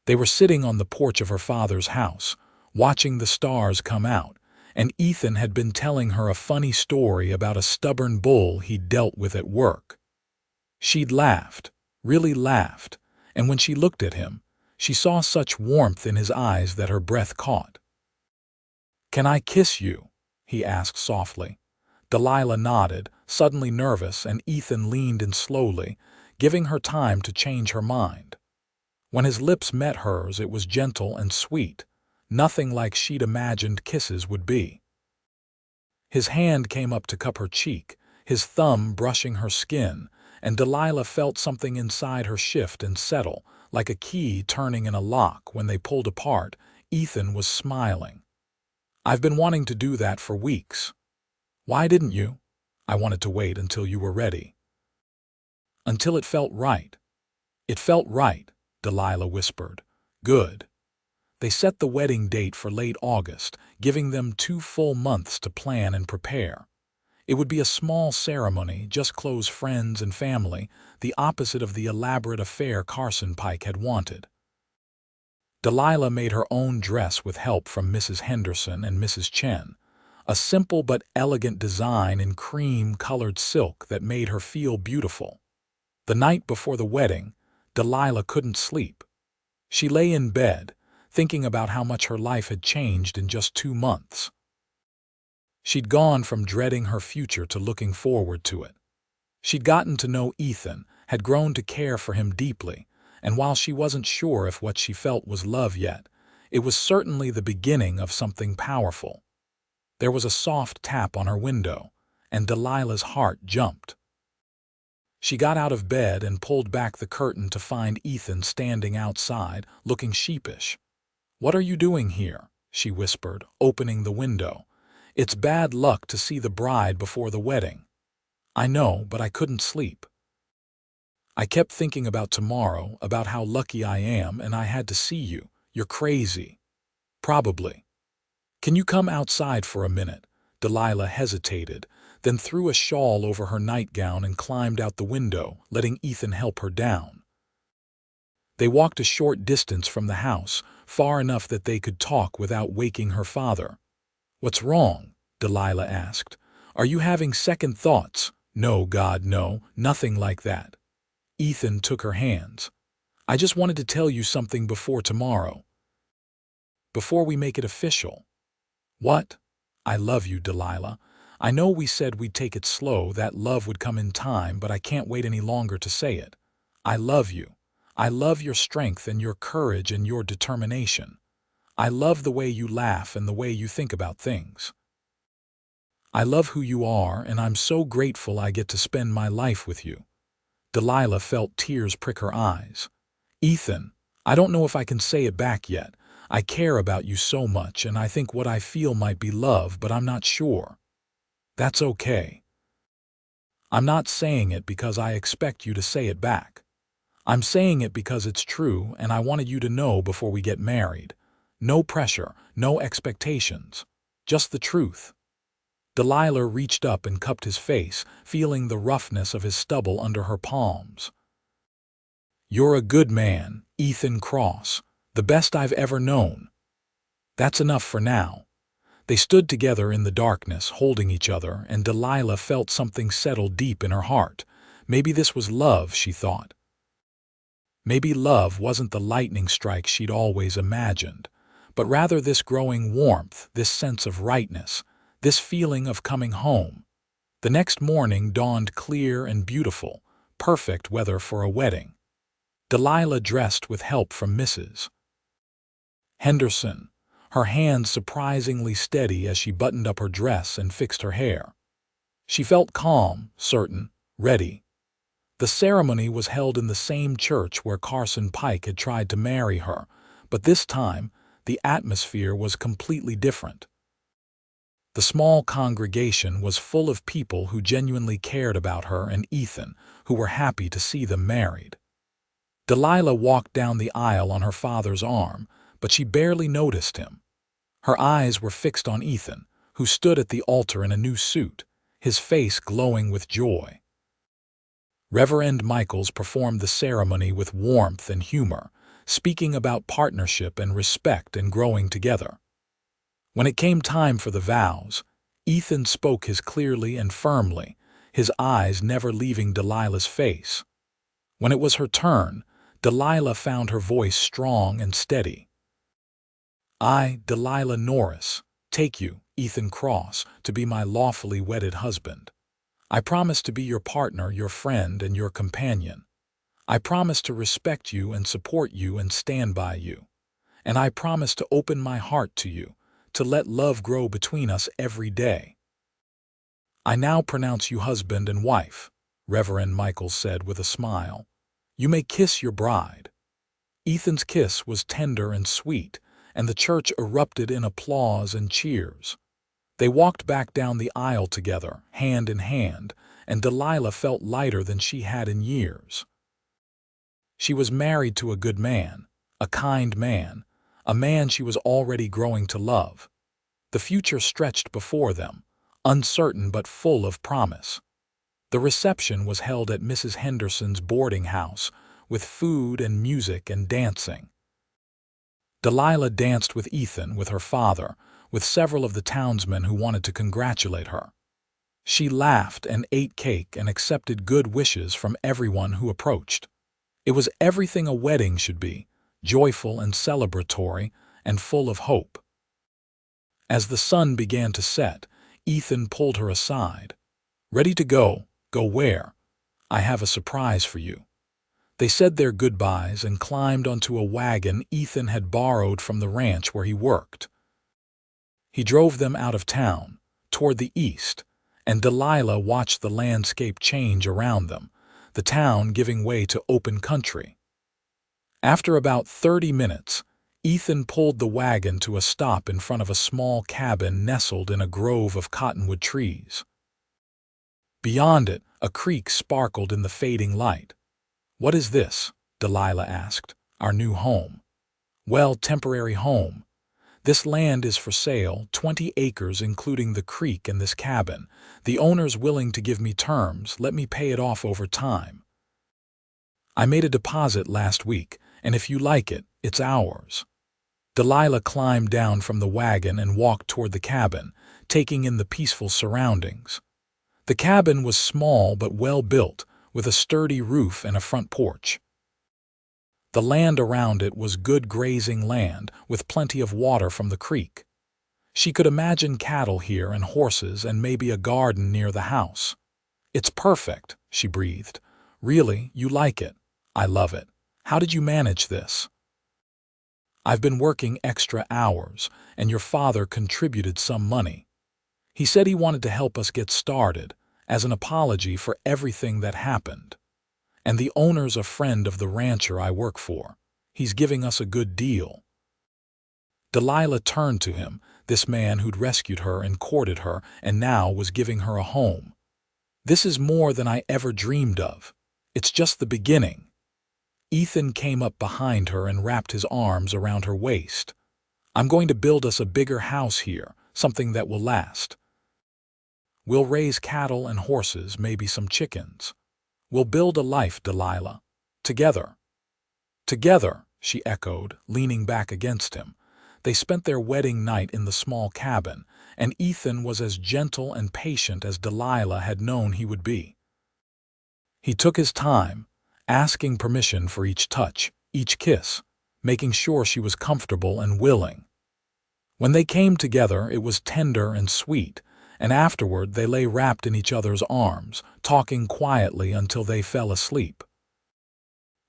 They were sitting on the porch of her father's house, watching the stars come out, and Ethan had been telling her a funny story about a stubborn bull he'd dealt with at work. She'd laughed, really laughed, and when she looked at him, she saw such warmth in his eyes that her breath caught. "Can I kiss you?" he asked softly. Delilah nodded, suddenly nervous, and Ethan leaned in slowly, giving her time to change her mind. When his lips met hers, it was gentle and sweet, nothing like she'd imagined kisses would be. His hand came up to cup her cheek, his thumb brushing her skin, and Delilah felt something inside her shift and settle, like a key turning in a lock. When they pulled apart, Ethan was smiling. "I've been wanting to do that for weeks." "Why didn't you?" "I wanted to wait until you were ready." "Until it felt right." "It felt right," Delilah whispered. "Good." They set the wedding date for late August, giving them 2 full months to plan and prepare. It would be a small ceremony, just close friends and family, the opposite of the elaborate affair Carson Pike had wanted. Delilah made her own dress with help from Mrs. Henderson and Mrs. Chen, a simple but elegant design in cream-colored silk that made her feel beautiful. The night before the wedding, Delilah couldn't sleep. She lay in bed, thinking about how much her life had changed in just 2 months. She'd gone from dreading her future to looking forward to it. She'd gotten to know Ethan, had grown to care for him deeply, and while she wasn't sure if what she felt was love yet, it was certainly the beginning of something powerful. There was a soft tap on her window, and Delilah's heart jumped. She got out of bed and pulled back the curtain to find Ethan standing outside, looking sheepish. "What are you doing here?" she whispered, opening the window. "It's bad luck to see the bride before the wedding." "I know, but I couldn't sleep. I kept thinking about tomorrow, about how lucky I am, and I had to see you. You're crazy." "Probably." "Can you come outside for a minute?" Delilah hesitated, then threw a shawl over her nightgown and climbed out the window, letting Ethan help her down. They walked a short distance from the house, far enough that they could talk without waking her father. "What's wrong?" Delilah asked. "Are you having second thoughts?" "No, God, no, nothing like that." Ethan took her hands. "I just wanted to tell you something before tomorrow. Before we make it official." "What?" "I love you, Delilah. I know we said we'd take it slow, that love would come in time, but I can't wait any longer to say it. I love you. I love your strength and your courage and your determination. I love the way you laugh and the way you think about things. I love who you are, and I'm so grateful I get to spend my life with you." Delilah felt tears prick her eyes. "Ethan, I don't know if I can say it back yet. I care about you so much, and I think what I feel might be love, but I'm not sure." "That's okay. I'm not saying it because I expect you to say it back. I'm saying it because it's true, and I wanted you to know before we get married. No pressure, no expectations. Just the truth." Delilah reached up and cupped his face, feeling the roughness of his stubble under her palms. "You're a good man, Ethan Cross, the best I've ever known." "That's enough for now." They stood together in the darkness, holding each other, and Delilah felt something settle deep in her heart. Maybe this was love, she thought. Maybe love wasn't the lightning strike she'd always imagined, but rather this growing warmth, this sense of rightness, this feeling of coming home. The next morning dawned clear and beautiful, perfect weather for a wedding. Delilah dressed with help from Mrs. Henderson, her hands surprisingly steady as she buttoned up her dress and fixed her hair. She felt calm, certain, ready. The ceremony was held in the same church where Carson Pike had tried to marry her, but this time the atmosphere was completely different. The small congregation was full of people who genuinely cared about her and Ethan, who were happy to see them married. Delilah walked down the aisle on her father's arm, but she barely noticed him. Her eyes were fixed on Ethan, who stood at the altar in a new suit, his face glowing with joy. Reverend Michaels performed the ceremony with warmth and humor, speaking about partnership and respect and growing together. When it came time for the vows, Ethan spoke his clearly and firmly, his eyes never leaving Delilah's face. When it was her turn, Delilah found her voice strong and steady. "I, Delilah Norris, take you, Ethan Cross, to be my lawfully wedded husband. I promise to be your partner, your friend, and your companion. I promise to respect you and support you and stand by you. And I promise to open my heart to you, to let love grow between us every day." "I now pronounce you husband and wife," Reverend Michaels said with a smile. "You may kiss your bride." Ethan's kiss was tender and sweet, and the church erupted in applause and cheers. They walked back down the aisle together, hand in hand, and Delilah felt lighter than she had in years. She was married to a good man, a kind man, a man she was already growing to love. The future stretched before them, uncertain but full of promise. The reception was held at Mrs. Henderson's boarding house, with food and music and dancing. Delilah danced with Ethan, with her father, with several of the townsmen who wanted to congratulate her. She laughed and ate cake and accepted good wishes from everyone who approached. It was everything a wedding should be, joyful and celebratory and full of hope. As the sun began to set, Ethan pulled her aside. "Ready to go? Go where? I have a surprise for you." They said their goodbyes and climbed onto a wagon Ethan had borrowed from the ranch where he worked. He drove them out of town, toward the east, and Delilah watched the landscape change around them, the town giving way to open country. After about 30 minutes, Ethan pulled the wagon to a stop in front of a small cabin nestled in a grove of cottonwood trees. Beyond it, a creek sparkled in the fading light. "What is this?" Delilah asked. "Our new home." "Well, temporary home. This land is for sale, 20 acres including the creek and this cabin. The owner's willing to give me terms, let me pay it off over time. I made a deposit last week, and if you like it, it's ours." Delilah climbed down from the wagon and walked toward the cabin, taking in the peaceful surroundings. The cabin was small but well built, with a sturdy roof and a front porch. The land around it was good grazing land, with plenty of water from the creek. She could imagine cattle here and horses and maybe a garden near the house. "It's perfect," she breathed. "Really, you like it? I love it. How did you manage this?" "I've been working extra hours, and your father contributed some money. He said he wanted to help us get started, as an apology for everything that happened. And the owner's a friend of the rancher I work for. He's giving us a good deal." Delilah turned to him, this man who'd rescued her and courted her and now was giving her a home. "This is more than I ever dreamed of. It's just the beginning." Ethan came up behind her and wrapped his arms around her waist. "I'm going to build us a bigger house here, something that will last. We'll raise cattle and horses, maybe some chickens. We'll build a life, Delilah. Together." "Together," she echoed, leaning back against him. They spent their wedding night in the small cabin, and Ethan was as gentle and patient as Delilah had known he would be. He took his time, asking permission for each touch, each kiss, making sure she was comfortable and willing. When they came together, it was tender and sweet, and afterward they lay wrapped in each other's arms, talking quietly until they fell asleep.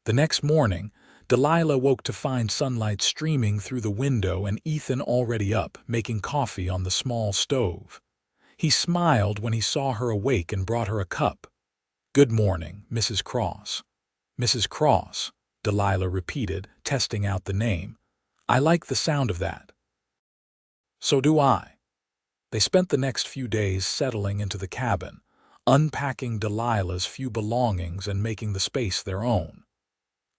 The next morning, Delilah woke to find sunlight streaming through the window and Ethan already up, making coffee on the small stove. He smiled when he saw her awake and brought her a cup. "Good morning, Mrs. Cross." "Mrs. Cross," Delilah repeated, testing out the name. "I like the sound of that." "So do I." They spent the next few days settling into the cabin, unpacking Delilah's few belongings and making the space their own.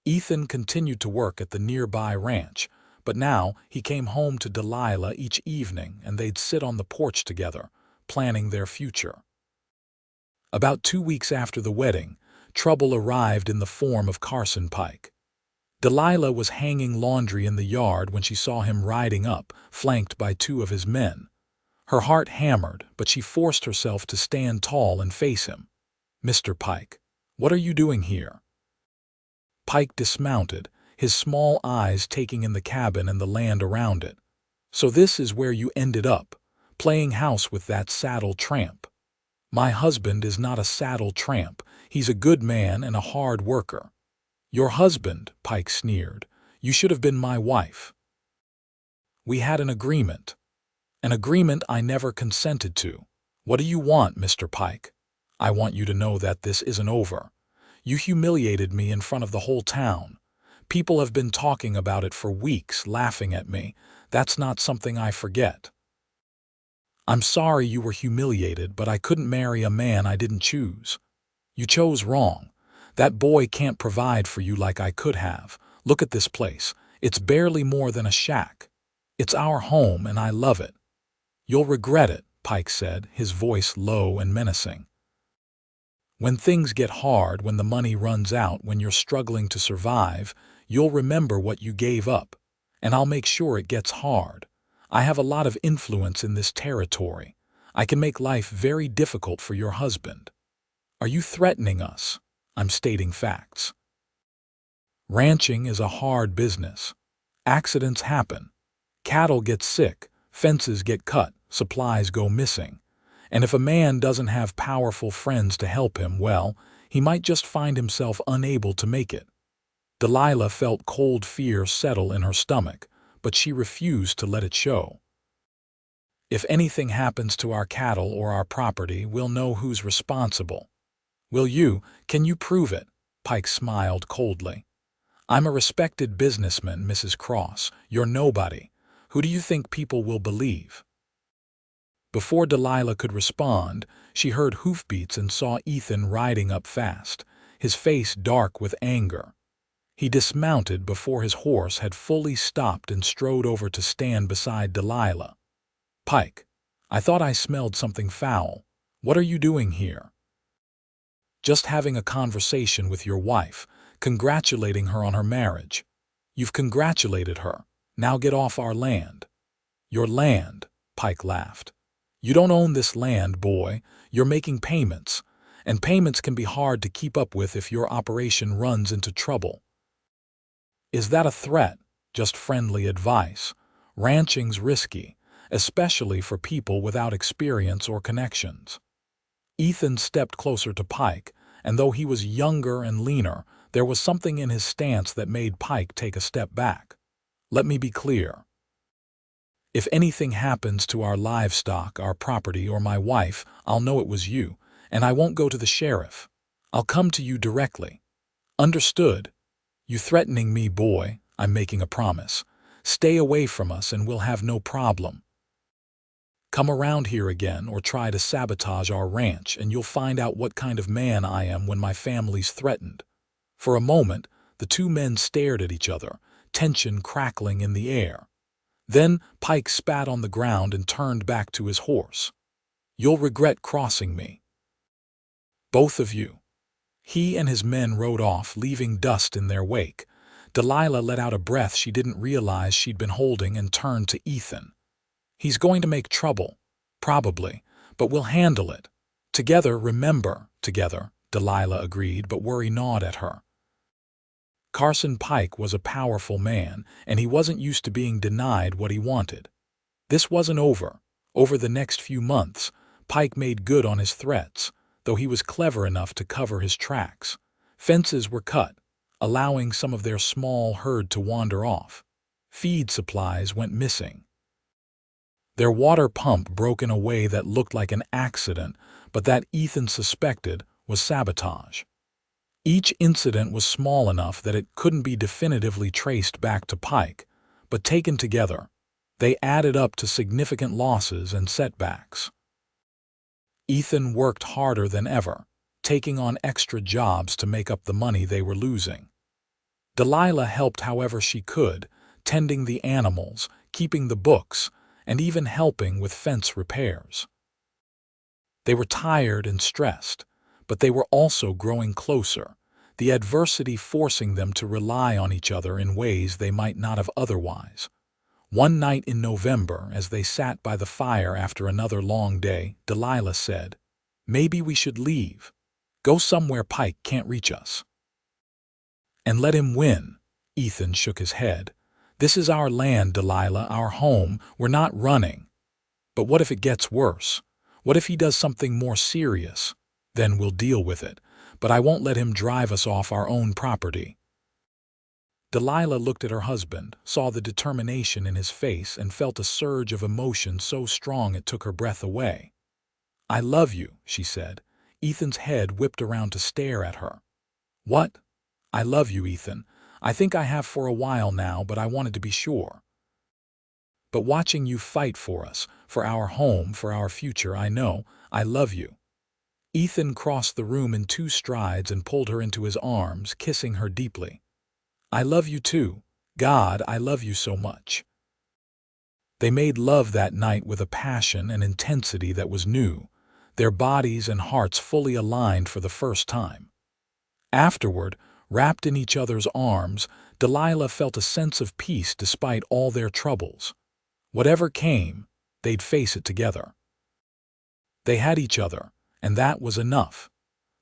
Ethan continued to work at the nearby ranch, but now he came home to Delilah each evening and they'd sit on the porch together, planning their future. About 2 weeks after the wedding, trouble arrived in the form of Carson Pike. Delilah was hanging laundry in the yard when she saw him riding up, flanked by 2 of his men. Her heart hammered, but she forced herself to stand tall and face him. "Mr. Pike, what are you doing here?" Pike dismounted, his small eyes taking in the cabin and the land around it. "So this is where you ended up, playing house with that saddle tramp." "My husband is not a saddle tramp. He's a good man and a hard worker." "Your husband," Pike sneered. "You should have been my wife." "We had an agreement." "An agreement I never consented to." "What do you want, Mr. Pike?" "I want you to know that this isn't over. You humiliated me in front of the whole town. People have been talking about it for weeks, laughing at me. That's not something I forget." "I'm sorry you were humiliated, but I couldn't marry a man I didn't choose." "You chose wrong. That boy can't provide for you like I could have. Look at this place. It's barely more than a shack. It's our home and I love it." "You'll regret it," Pike said, his voice low and menacing. "When things get hard, when the money runs out, when you're struggling to survive, you'll remember what you gave up. And I'll make sure it gets hard. I have a lot of influence in this territory. I can make life very difficult for your husband." "Are you threatening us?" "I'm stating facts." Ranching is a hard business. Accidents happen. Cattle get sick, fences get cut, supplies go missing. And if a man doesn't have powerful friends to help him, well, he might just find himself unable to make it. Delilah felt cold fear settle in her stomach, but she refused to let it show. "If anything happens to our cattle or our property, we'll know who's responsible." "Will you? Can you prove it?" Pike smiled coldly. "I'm a respected businessman, Mrs. Cross. You're nobody. Who do you think people will believe?" Before Delilah could respond, she heard hoofbeats and saw Ethan riding up fast, his face dark with anger. He dismounted before his horse had fully stopped and strode over to stand beside Delilah. "Pike, I thought I smelled something foul. What are you doing here?" "Just having a conversation with your wife, congratulating her on her marriage." "You've congratulated her. Now get off our land." "Your land?" Pike laughed. "You don't own this land, boy. You're making payments, and payments can be hard to keep up with if your operation runs into trouble." "Is that a threat?" "Just friendly advice. Ranching's risky, especially for people without experience or connections." Ethan stepped closer to Pike, and though he was younger and leaner, there was something in his stance that made Pike take a step back. "Let me be clear. If anything happens to our livestock, our property, or my wife, I'll know it was you, and I won't go to the sheriff. I'll come to you directly. Understood? You threatening me, boy? I'm making a promise. Stay away from us and we'll have no problem. Come around here again or try to sabotage our ranch and you'll find out what kind of man I am when my family's threatened." For a moment, the 2 men stared at each other, tension crackling in the air. Then Pike spat on the ground and turned back to his horse. "You'll regret crossing me. Both of you." He and his men rode off, leaving dust in their wake. Delilah let out a breath she didn't realize she'd been holding and turned to Ethan. "He's going to make trouble. Probably. But we'll handle it. Together, remember, together," Delilah agreed, but worry gnawed at her. Carson Pike was a powerful man, and he wasn't used to being denied what he wanted. This wasn't over. Over the next few months, Pike made good on his threats, though he was clever enough to cover his tracks. Fences were cut, allowing some of their small herd to wander off. Feed supplies went missing. Their water pump broke in a way that looked like an accident, but that Ethan suspected was sabotage. Each incident was small enough that it couldn't be definitively traced back to Pike, but taken together, they added up to significant losses and setbacks. Ethan worked harder than ever, taking on extra jobs to make up the money they were losing. Delilah helped however she could, tending the animals, keeping the books, and even helping with fence repairs. They were tired and stressed, but they were also growing closer, the adversity forcing them to rely on each other in ways they might not have otherwise. One night in November, as they sat by the fire after another long day, Delilah said, "Maybe we should leave. Go somewhere Pike can't reach us." "And let him win." Ethan shook his head. "This is our land, Delilah, our home. We're not running. But what if it gets worse? What if he does something more serious? Then we'll deal with it. But I won't let him drive us off our own property." Delilah looked at her husband, saw the determination in his face, and felt a surge of emotion so strong it took her breath away. "I love you," she said. Ethan's head whipped around to stare at her. "What?" "I love you, Ethan. I think I have for a while now, but I wanted to be sure. But watching you fight for us, for our home, for our future, I know I love you." Ethan crossed the room in 2 strides and pulled her into his arms, kissing her deeply. "I love you too. God, I love you so much." They made love that night with a passion and intensity that was new, their bodies and hearts fully aligned for the first time. Afterward, wrapped in each other's arms, Delilah felt a sense of peace despite all their troubles. Whatever came, they'd face it together. They had each other, and that was enough.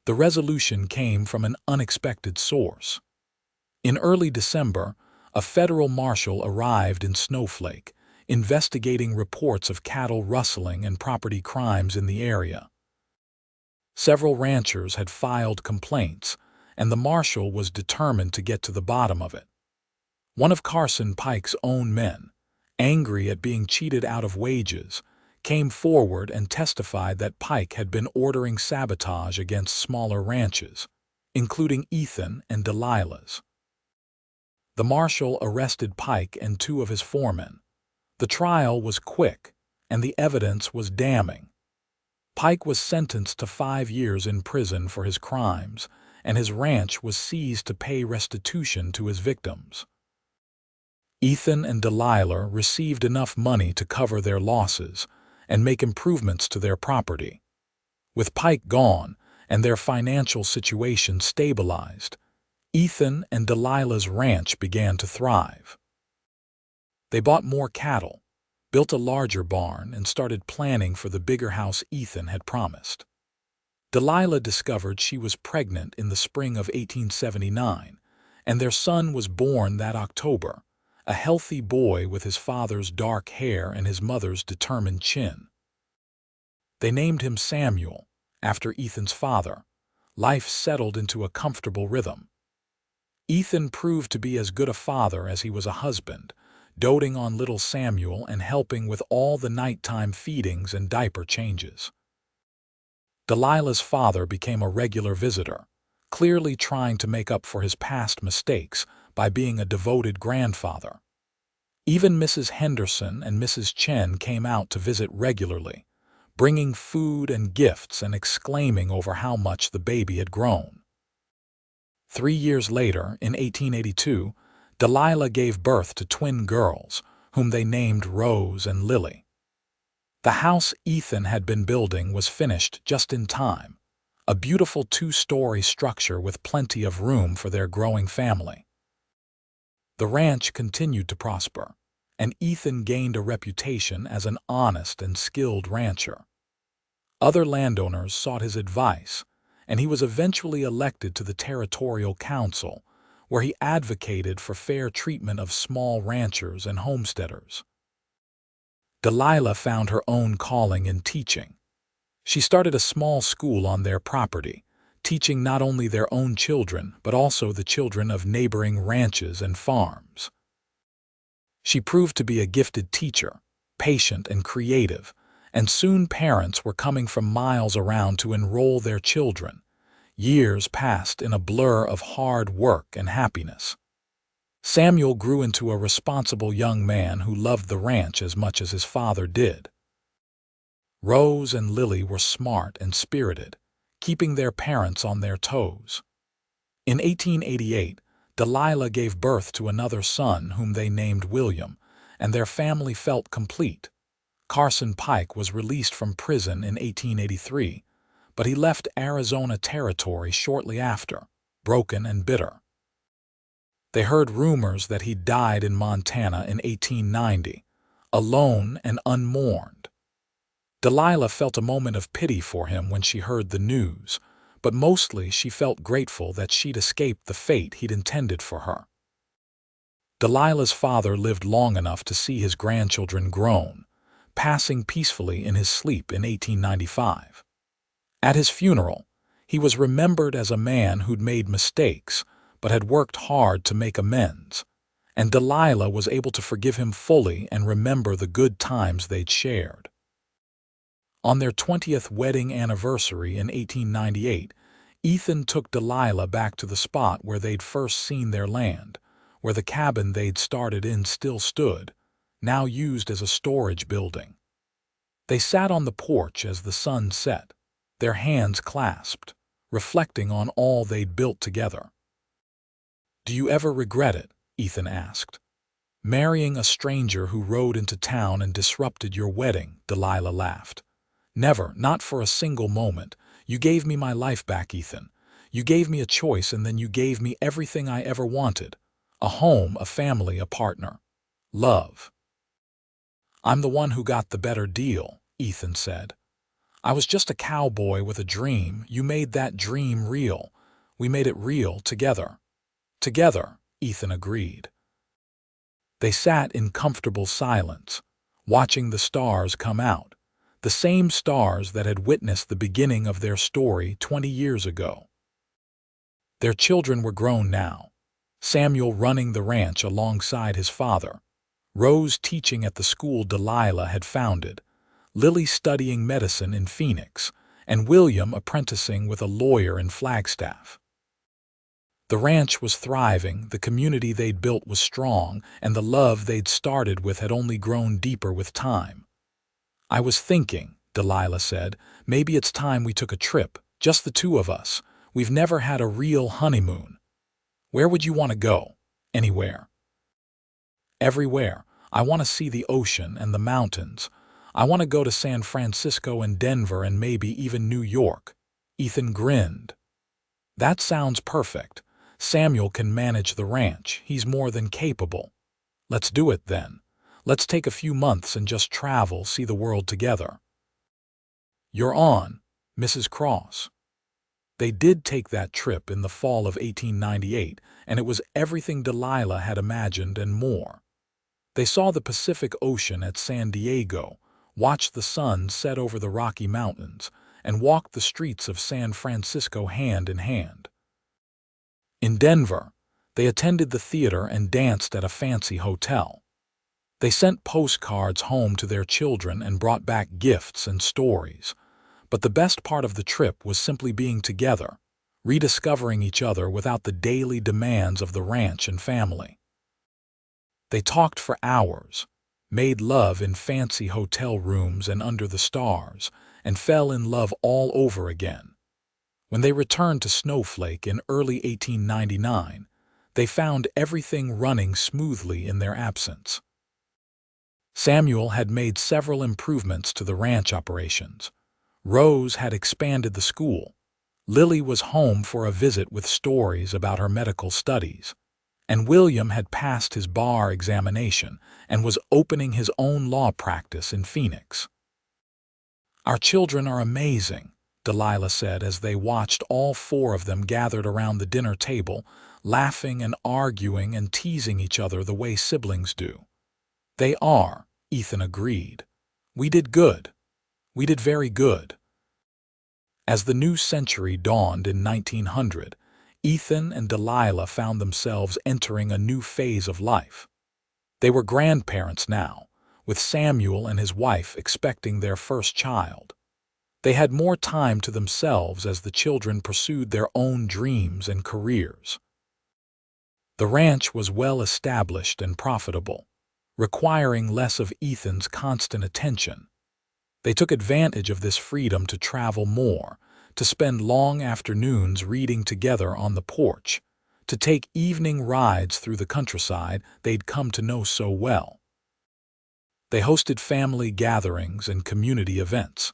The resolution came from an unexpected source. In early December, a federal marshal arrived in Snowflake, investigating reports of cattle rustling and property crimes in the area. Several ranchers had filed complaints, and the marshal was determined to get to the bottom of it. One of Carson Pike's own men, angry at being cheated out of wages, came forward and testified that Pike had been ordering sabotage against smaller ranches, including Ethan and Delilah's. The marshal arrested Pike and 2 of his foremen. The trial was quick, and the evidence was damning. Pike was sentenced to 5 years in prison for his crimes, and his ranch was seized to pay restitution to his victims. Ethan and Delilah received enough money to cover their losses and make improvements to their property. With Pike gone and their financial situation stabilized, Ethan and Delilah's ranch began to thrive. They bought more cattle, built a larger barn, and started planning for the bigger house Ethan had promised. Delilah discovered she was pregnant in the spring of 1879, and their son was born that October, a healthy boy with his father's dark hair and his mother's determined chin. They named him Samuel, after Ethan's father. Life settled into a comfortable rhythm. Ethan proved to be as good a father as he was a husband, doting on little Samuel and helping with all the nighttime feedings and diaper changes. Delilah's father became a regular visitor, clearly trying to make up for his past mistakes by being a devoted grandfather. Even Mrs. Henderson and Mrs. Chen came out to visit regularly, bringing food and gifts and exclaiming over how much the baby had grown. 3 years later, in 1882, Delilah gave birth to twin girls, whom they named Rose and Lily. The house Ethan had been building was finished just in time, a beautiful 2-story structure with plenty of room for their growing family. The ranch continued to prosper, and Ethan gained a reputation as an honest and skilled rancher. Other landowners sought his advice, and he was eventually elected to the territorial council, where he advocated for fair treatment of small ranchers and homesteaders. Delilah found her own calling in teaching. She started a small school on their property, teaching not only their own children but also the children of neighboring ranches and farms. She proved to be a gifted teacher, patient and creative, and soon parents were coming from miles around to enroll their children. Years passed in a blur of hard work and happiness. Samuel grew into a responsible young man who loved the ranch as much as his father did. Rose and Lily were smart and spirited, keeping their parents on their toes. In 1888, Delilah gave birth to another son whom they named William, and their family felt complete. Carson Pike was released from prison in 1883, but he left Arizona Territory shortly after, broken and bitter. They heard rumors that he died in Montana in 1890, alone and unmourned. Delilah felt a moment of pity for him when she heard the news, but mostly she felt grateful that she'd escaped the fate he'd intended for her. Delilah's father lived long enough to see his grandchildren grown, passing peacefully in his sleep in 1895. At his funeral, he was remembered as a man who'd made mistakes but had worked hard to make amends, and Delilah was able to forgive him fully and remember the good times they'd shared. On their 20th wedding anniversary in 1898, Ethan took Delilah back to the spot where they'd first seen their land, where the cabin they'd started in still stood, now used as a storage building. They sat on the porch as the sun set, their hands clasped, reflecting on all they'd built together. "Do you ever regret it?" Ethan asked. "Marrying a stranger who rode into town and disrupted your wedding," Delilah laughed. "Never, not for a single moment. You gave me my life back, Ethan. You gave me a choice, and then you gave me everything I ever wanted. A home, a family, a partner. Love." "I'm the one who got the better deal," Ethan said. "I was just a cowboy with a dream. You made that dream real. We made it real together." "Together," Ethan agreed. They sat in comfortable silence, watching the stars come out, the same stars that had witnessed the beginning of their story 20 years ago. Their children were grown now, Samuel running the ranch alongside his father, Rose teaching at the school Delilah had founded, Lily studying medicine in Phoenix, and William apprenticing with a lawyer in Flagstaff. The ranch was thriving, the community they'd built was strong, and the love they'd started with had only grown deeper with time. "I was thinking," Delilah said, "maybe it's time we took a trip, just the two of us. We've never had a real honeymoon. Where would you want to go? Anywhere?" "Everywhere. I want to see the ocean and the mountains. I want to go to San Francisco and Denver and maybe even New York." Ethan grinned. "That sounds perfect. Samuel can manage the ranch. He's more than capable. Let's do it then. Let's take a few months and just travel, see the world together." "You're on, Mrs. Cross." They did take that trip in the fall of 1898, and it was everything Delilah had imagined and more. They saw the Pacific Ocean at San Diego, watched the sun set over the Rocky Mountains, and walked the streets of San Francisco hand in hand. In Denver, they attended the theater and danced at a fancy hotel. They sent postcards home to their children and brought back gifts and stories. But the best part of the trip was simply being together, rediscovering each other without the daily demands of the ranch and family. They talked for hours, made love in fancy hotel rooms and under the stars, and fell in love all over again. When they returned to Snowflake in early 1899, they found everything running smoothly in their absence. Samuel had made several improvements to the ranch operations. Rose had expanded the school. Lily was home for a visit with stories about her medical studies. And William had passed his bar examination and was opening his own law practice in Phoenix. "Our children are amazing," Delilah said as they watched all four of them gathered around the dinner table, laughing and arguing and teasing each other the way siblings do. "They are," Ethan agreed. "We did good. We did very good." As the new century dawned in 1900, Ethan and Delilah found themselves entering a new phase of life. They were grandparents now, with Samuel and his wife expecting their first child. They had more time to themselves as the children pursued their own dreams and careers. The ranch was well established and profitable, requiring less of Ethan's constant attention. They took advantage of this freedom to travel more, to spend long afternoons reading together on the porch, to take evening rides through the countryside they'd come to know so well. They hosted family gatherings and community events,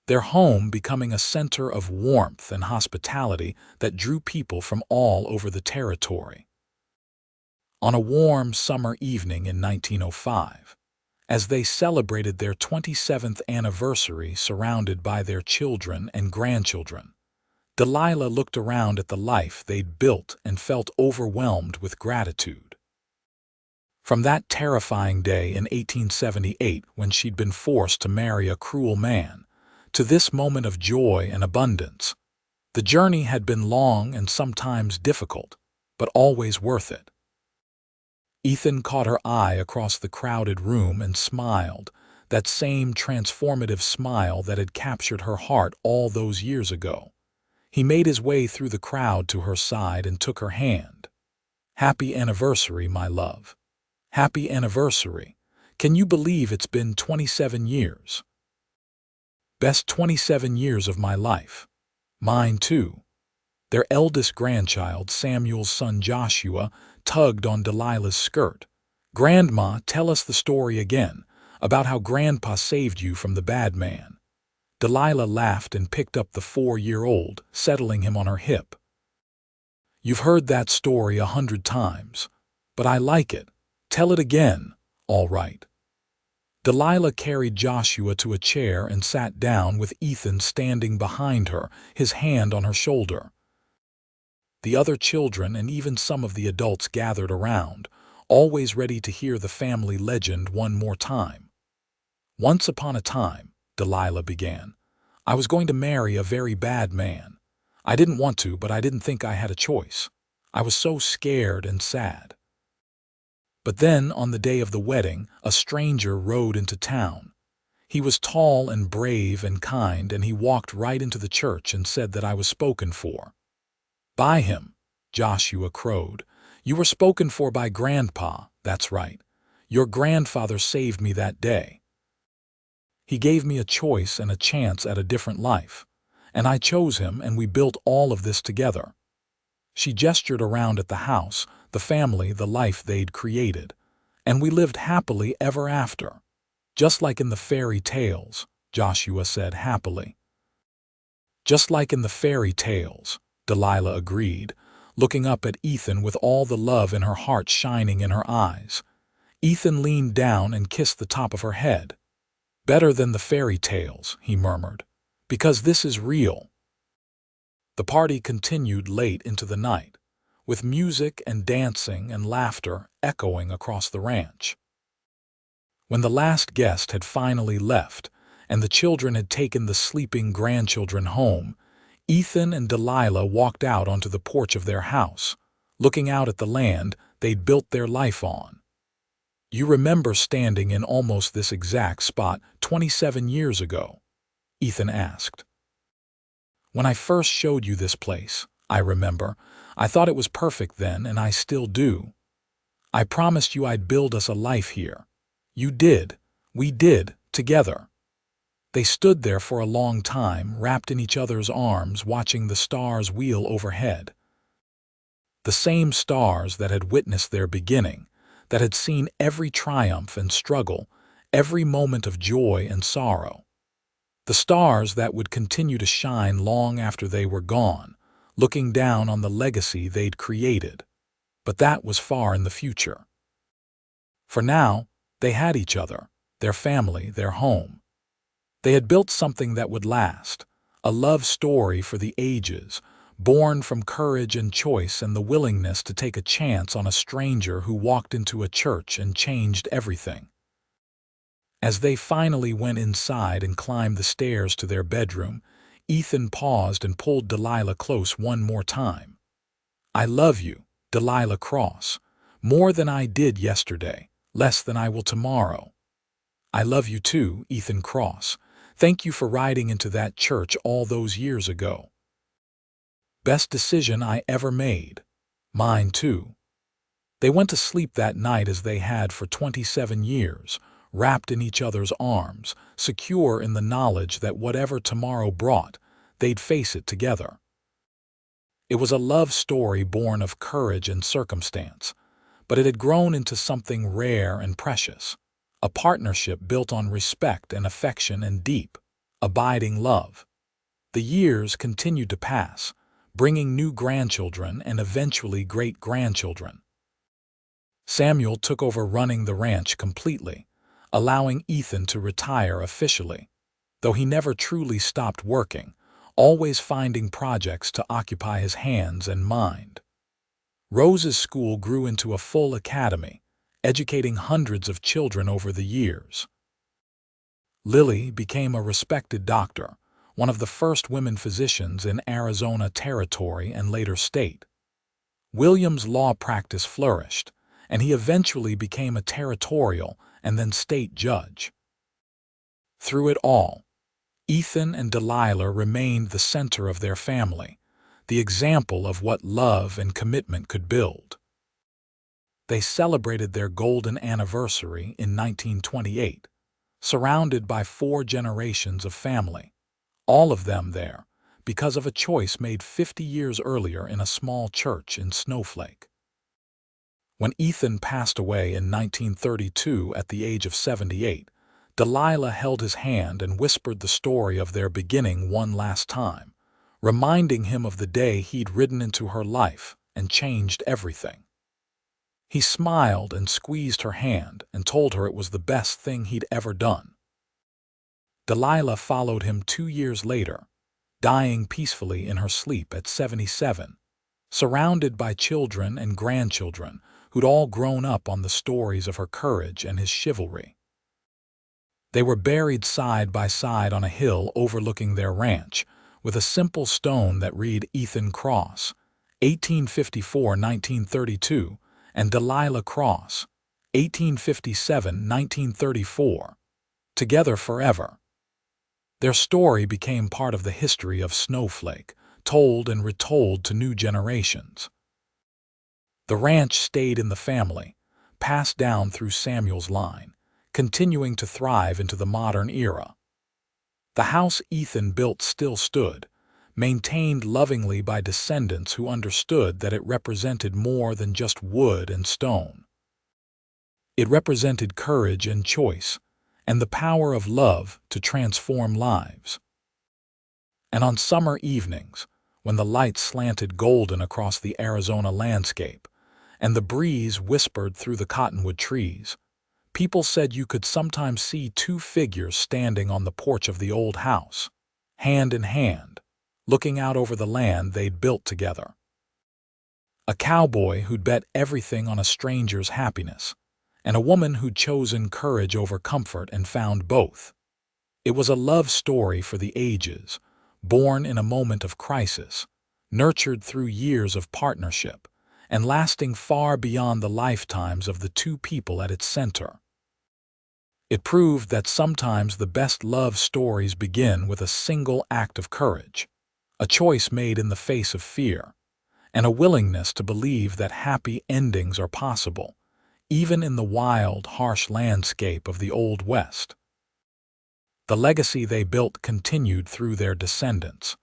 their home becoming a center of warmth and hospitality that drew people from all over the territory. On a warm summer evening in 1905, as they celebrated their 27th anniversary surrounded by their children and grandchildren, Delilah looked around at the life they'd built and felt overwhelmed with gratitude. From that terrifying day in 1878 when she'd been forced to marry a cruel man, to this moment of joy and abundance, the journey had been long and sometimes difficult, but always worth it. Ethan caught her eye across the crowded room and smiled, that same transformative smile that had captured her heart all those years ago. He made his way through the crowd to her side and took her hand. "Happy anniversary, my love. Happy anniversary. Can you believe it's been 27 years? Best 27 years of my life. Mine too." Their eldest grandchild, Samuel's son Joshua, tugged on Delilah's skirt. "Grandma, tell us the story again, about how Grandpa saved you from the bad man." Delilah laughed and picked up the 4-year-old, settling him on her hip. "You've heard that story 100 times, but I like it. Tell it again, all right." Delilah carried Joshua to a chair and sat down with Ethan standing behind her, his hand on her shoulder. The other children and even some of the adults gathered around, always ready to hear the family legend one more time. "Once upon a time," Delilah began, "I was going to marry a very bad man. I didn't want to, but I didn't think I had a choice. I was so scared and sad. But then, on the day of the wedding, a stranger rode into town. He was tall and brave and kind, and he walked right into the church and said that I was spoken for." "By him," Joshua crowed. "You were spoken for by Grandpa, that's right. Your grandfather saved me that day. He gave me a choice and a chance at a different life, and I chose him, and we built all of this together." She gestured around at the house, the family, the life they'd created. "And we lived happily ever after. Just like in the fairy tales," Joshua said happily. "Just like in the fairy tales," Delilah agreed, looking up at Ethan with all the love in her heart shining in her eyes. Ethan leaned down and kissed the top of her head. "Better than the fairy tales," he murmured, "because this is real." The party continued late into the night, with music and dancing and laughter echoing across the ranch. When the last guest had finally left, and the children had taken the sleeping grandchildren home, Ethan and Delilah walked out onto the porch of their house, looking out at the land they'd built their life on. "You remember standing in almost this exact spot 27 years ago?" Ethan asked. "When I first showed you this place, I remember, I thought it was perfect then, and I still do. I promised you I'd build us a life here. You did. We did, together." They stood there for a long time, wrapped in each other's arms, watching the stars wheel overhead. The same stars that had witnessed their beginning, that had seen every triumph and struggle, every moment of joy and sorrow. The stars that would continue to shine long after they were gone, looking down on the legacy they'd created. But that was far in the future. For now, they had each other, their family, their home. They had built something that would last, a love story for the ages, born from courage and choice and the willingness to take a chance on a stranger who walked into a church and changed everything. As they finally went inside and climbed the stairs to their bedroom, Ethan paused and pulled Delilah close one more time. "I love you, Delilah Cross, more than I did yesterday, less than I will tomorrow." "I love you too, Ethan Cross. Thank you for riding into that church all those years ago. Best decision I ever made." "Mine too." They went to sleep that night as they had for 27 years, wrapped in each other's arms, secure in the knowledge that whatever tomorrow brought, they'd face it together. It was a love story born of courage and circumstance, but it had grown into something rare and precious, a partnership built on respect and affection and deep, abiding love. The years continued to pass, bringing new grandchildren and eventually great-grandchildren. Samuel took over running the ranch completely, allowing Ethan to retire officially, though he never truly stopped working, always finding projects to occupy his hands and mind. Rose's school grew into a full academy, educating hundreds of children over the years. Lily became a respected doctor, one of the first women physicians in Arizona Territory and later state. William's law practice flourished, and he eventually became a territorial and then state judge. Through it all, Ethan and Delilah remained the center of their family, the example of what love and commitment could build. They celebrated their golden anniversary in 1928, surrounded by 4 generations of family, all of them there because of a choice made 50 years earlier in a small church in Snowflake. When Ethan passed away in 1932 at the age of 78, Delilah held his hand and whispered the story of their beginning one last time, reminding him of the day he'd ridden into her life and changed everything. He smiled and squeezed her hand and told her it was the best thing he'd ever done. Delilah followed him 2 years later, dying peacefully in her sleep at 77, surrounded by children and grandchildren who'd all grown up on the stories of her courage and his chivalry. They were buried side by side on a hill overlooking their ranch, with a simple stone that read Ethan Cross, 1854–1932, and Delilah Cross, 1857–1934, together forever. Their story became part of the history of Snowflake, told and retold to new generations. The ranch stayed in the family, passed down through Samuel's line, continuing to thrive into the modern era. The house Ethan built still stood, maintained lovingly by descendants who understood that it represented more than just wood and stone. It represented courage and choice, and the power of love to transform lives. And on summer evenings, when the light slanted golden across the Arizona landscape, and the breeze whispered through the cottonwood trees, people said you could sometimes see 2 figures standing on the porch of the old house, hand in hand, looking out over the land they'd built together. A cowboy who'd bet everything on a stranger's happiness, and a woman who'd chosen courage over comfort and found both. It was a love story for the ages, born in a moment of crisis, nurtured through years of partnership, and lasting far beyond the lifetimes of the 2 people at its center. It proved that sometimes the best love stories begin with a single act of courage, a choice made in the face of fear, and a willingness to believe that happy endings are possible, even in the wild, harsh landscape of the Old West. The legacy they built continued through their descendants,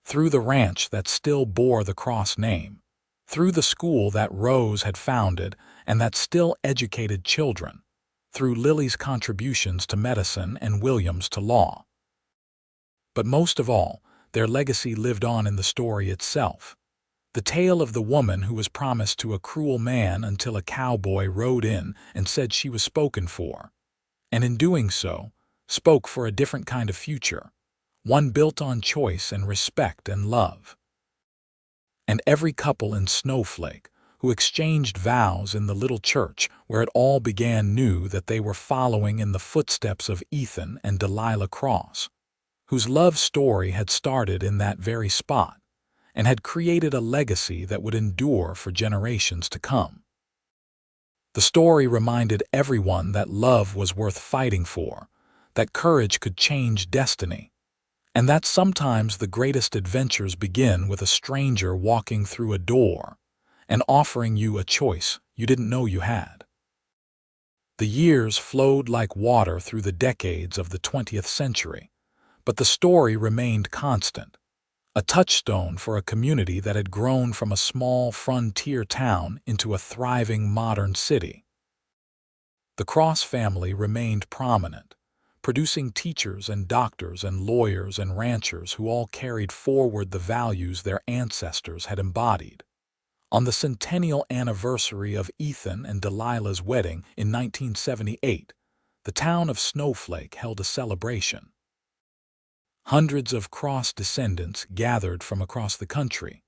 through the ranch that still bore the Cross name, through the school that Rose had founded and that still educated children, through Lily's contributions to medicine and William's to law. But most of all, their legacy lived on in the story itself, the tale of the woman who was promised to a cruel man until a cowboy rode in and said she was spoken for, and in doing so, spoke for a different kind of future, one built on choice and respect and love. And every couple in Snowflake who exchanged vows in the little church where it all began knew that they were following in the footsteps of Ethan and Delilah Cross, whose love story had started in that very spot and had created a legacy that would endure for generations to come. The story reminded everyone that love was worth fighting for, that courage could change destiny, and that sometimes the greatest adventures begin with a stranger walking through a door and offering you a choice you didn't know you had. The years flowed like water through the decades of the 20th century, but the story remained constant, a touchstone for a community that had grown from a small frontier town into a thriving modern city. The Cross family remained prominent, producing teachers and doctors and lawyers and ranchers who all carried forward the values their ancestors had embodied. On the centennial anniversary of Ethan and Delilah's wedding in 1978, the town of Snowflake held a celebration. Hundreds of Cross descendants gathered from across the country,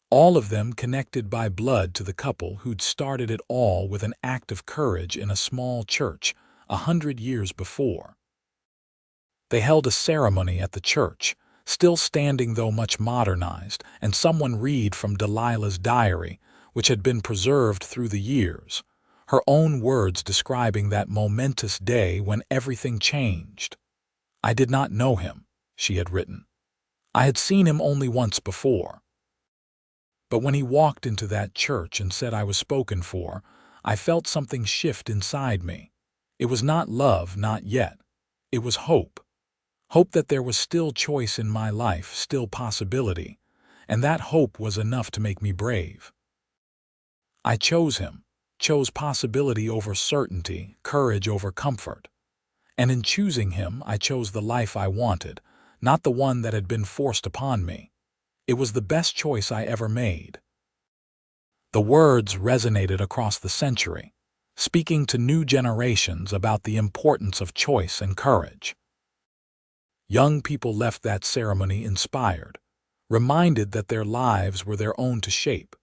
all of them connected by blood to the couple who'd started it all with an act of courage in a small church 100 years before. They held a ceremony at the church, still standing though much modernized, and someone read from Delilah's diary, which had been preserved through the years, her own words describing that momentous day when everything changed. "I did not know him," she had written. "I had seen him only once before. But when he walked into that church and said I was spoken for, I felt something shift inside me. It was not love, not yet. It was hope. Hope that there was still choice in my life, still possibility, and that hope was enough to make me brave. I chose him, chose possibility over certainty, courage over comfort. And in choosing him, I chose the life I wanted, not the one that had been forced upon me. It was the best choice I ever made." The words resonated across the century, speaking to new generations about the importance of choice and courage. Young people left that ceremony inspired, reminded that their lives were their own to shape,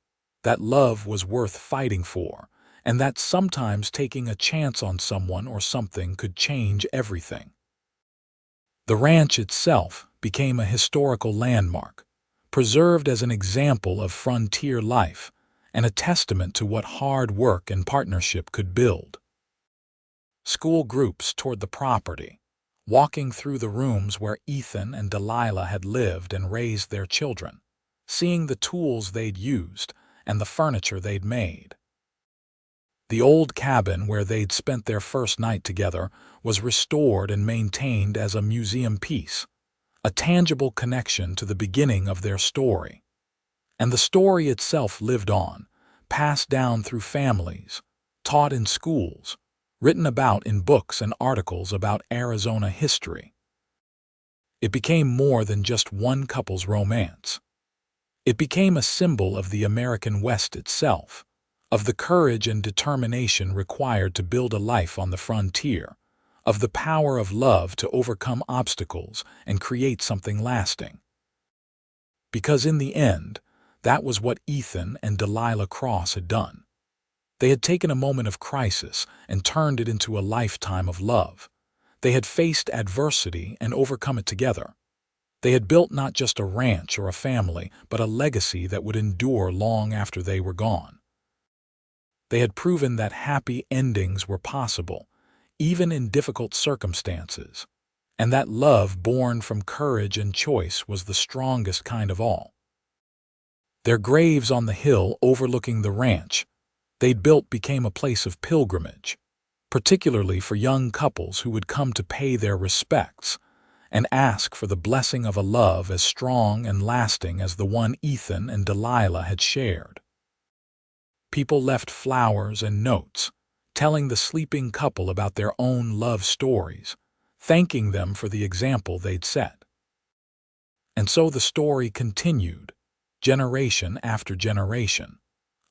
that love was worth fighting for, and that sometimes taking a chance on someone or something could change everything. The ranch itself became a historical landmark, preserved as an example of frontier life and a testament to what hard work and partnership could build. School groups toured the property, walking through the rooms where Ethan and Delilah had lived and raised their children, seeing the tools they'd used and the furniture they'd made. The old cabin where they'd spent their first night together was restored and maintained as a museum piece, a tangible connection to the beginning of their story. And the story itself lived on, passed down through families, taught in schools, written about in books and articles about Arizona history. It became more than just one couple's romance. It became a symbol of the American West itself, of the courage and determination required to build a life on the frontier, of the power of love to overcome obstacles and create something lasting. Because in the end, that was what Ethan and Delilah Cross had done. They had taken a moment of crisis and turned it into a lifetime of love. They had faced adversity and overcome it together. They had built not just a ranch or a family, but a legacy that would endure long after they were gone. They had proven that happy endings were possible, even in difficult circumstances, and that love born from courage and choice was the strongest kind of all. Their graves on the hill overlooking the ranch they'd built became a place of pilgrimage, particularly for young couples who would come to pay their respects and ask for the blessing of a love as strong and lasting as the one Ethan and Delilah had shared. People left flowers and notes, telling the sleeping couple about their own love stories, thanking them for the example they'd set. And so the story continued, generation after generation.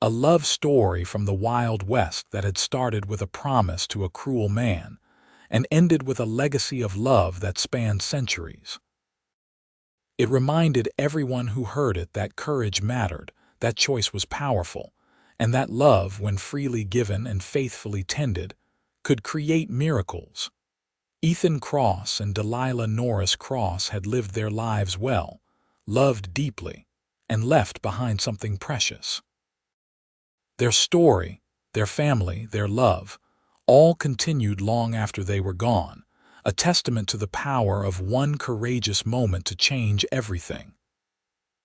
A love story from the Wild West that had started with a promise to a cruel man and ended with a legacy of love that spanned centuries. It reminded everyone who heard it that courage mattered, that choice was powerful, and that love, when freely given and faithfully tended, could create miracles. Ethan Cross and Delilah Norris Cross had lived their lives well, loved deeply, and left behind something precious. Their story, their family, their love, all continued long after they were gone, a testament to the power of one courageous moment to change everything.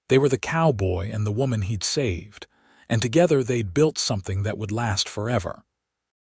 They were the cowboy and the woman he'd saved, and together they'd built something that would last forever.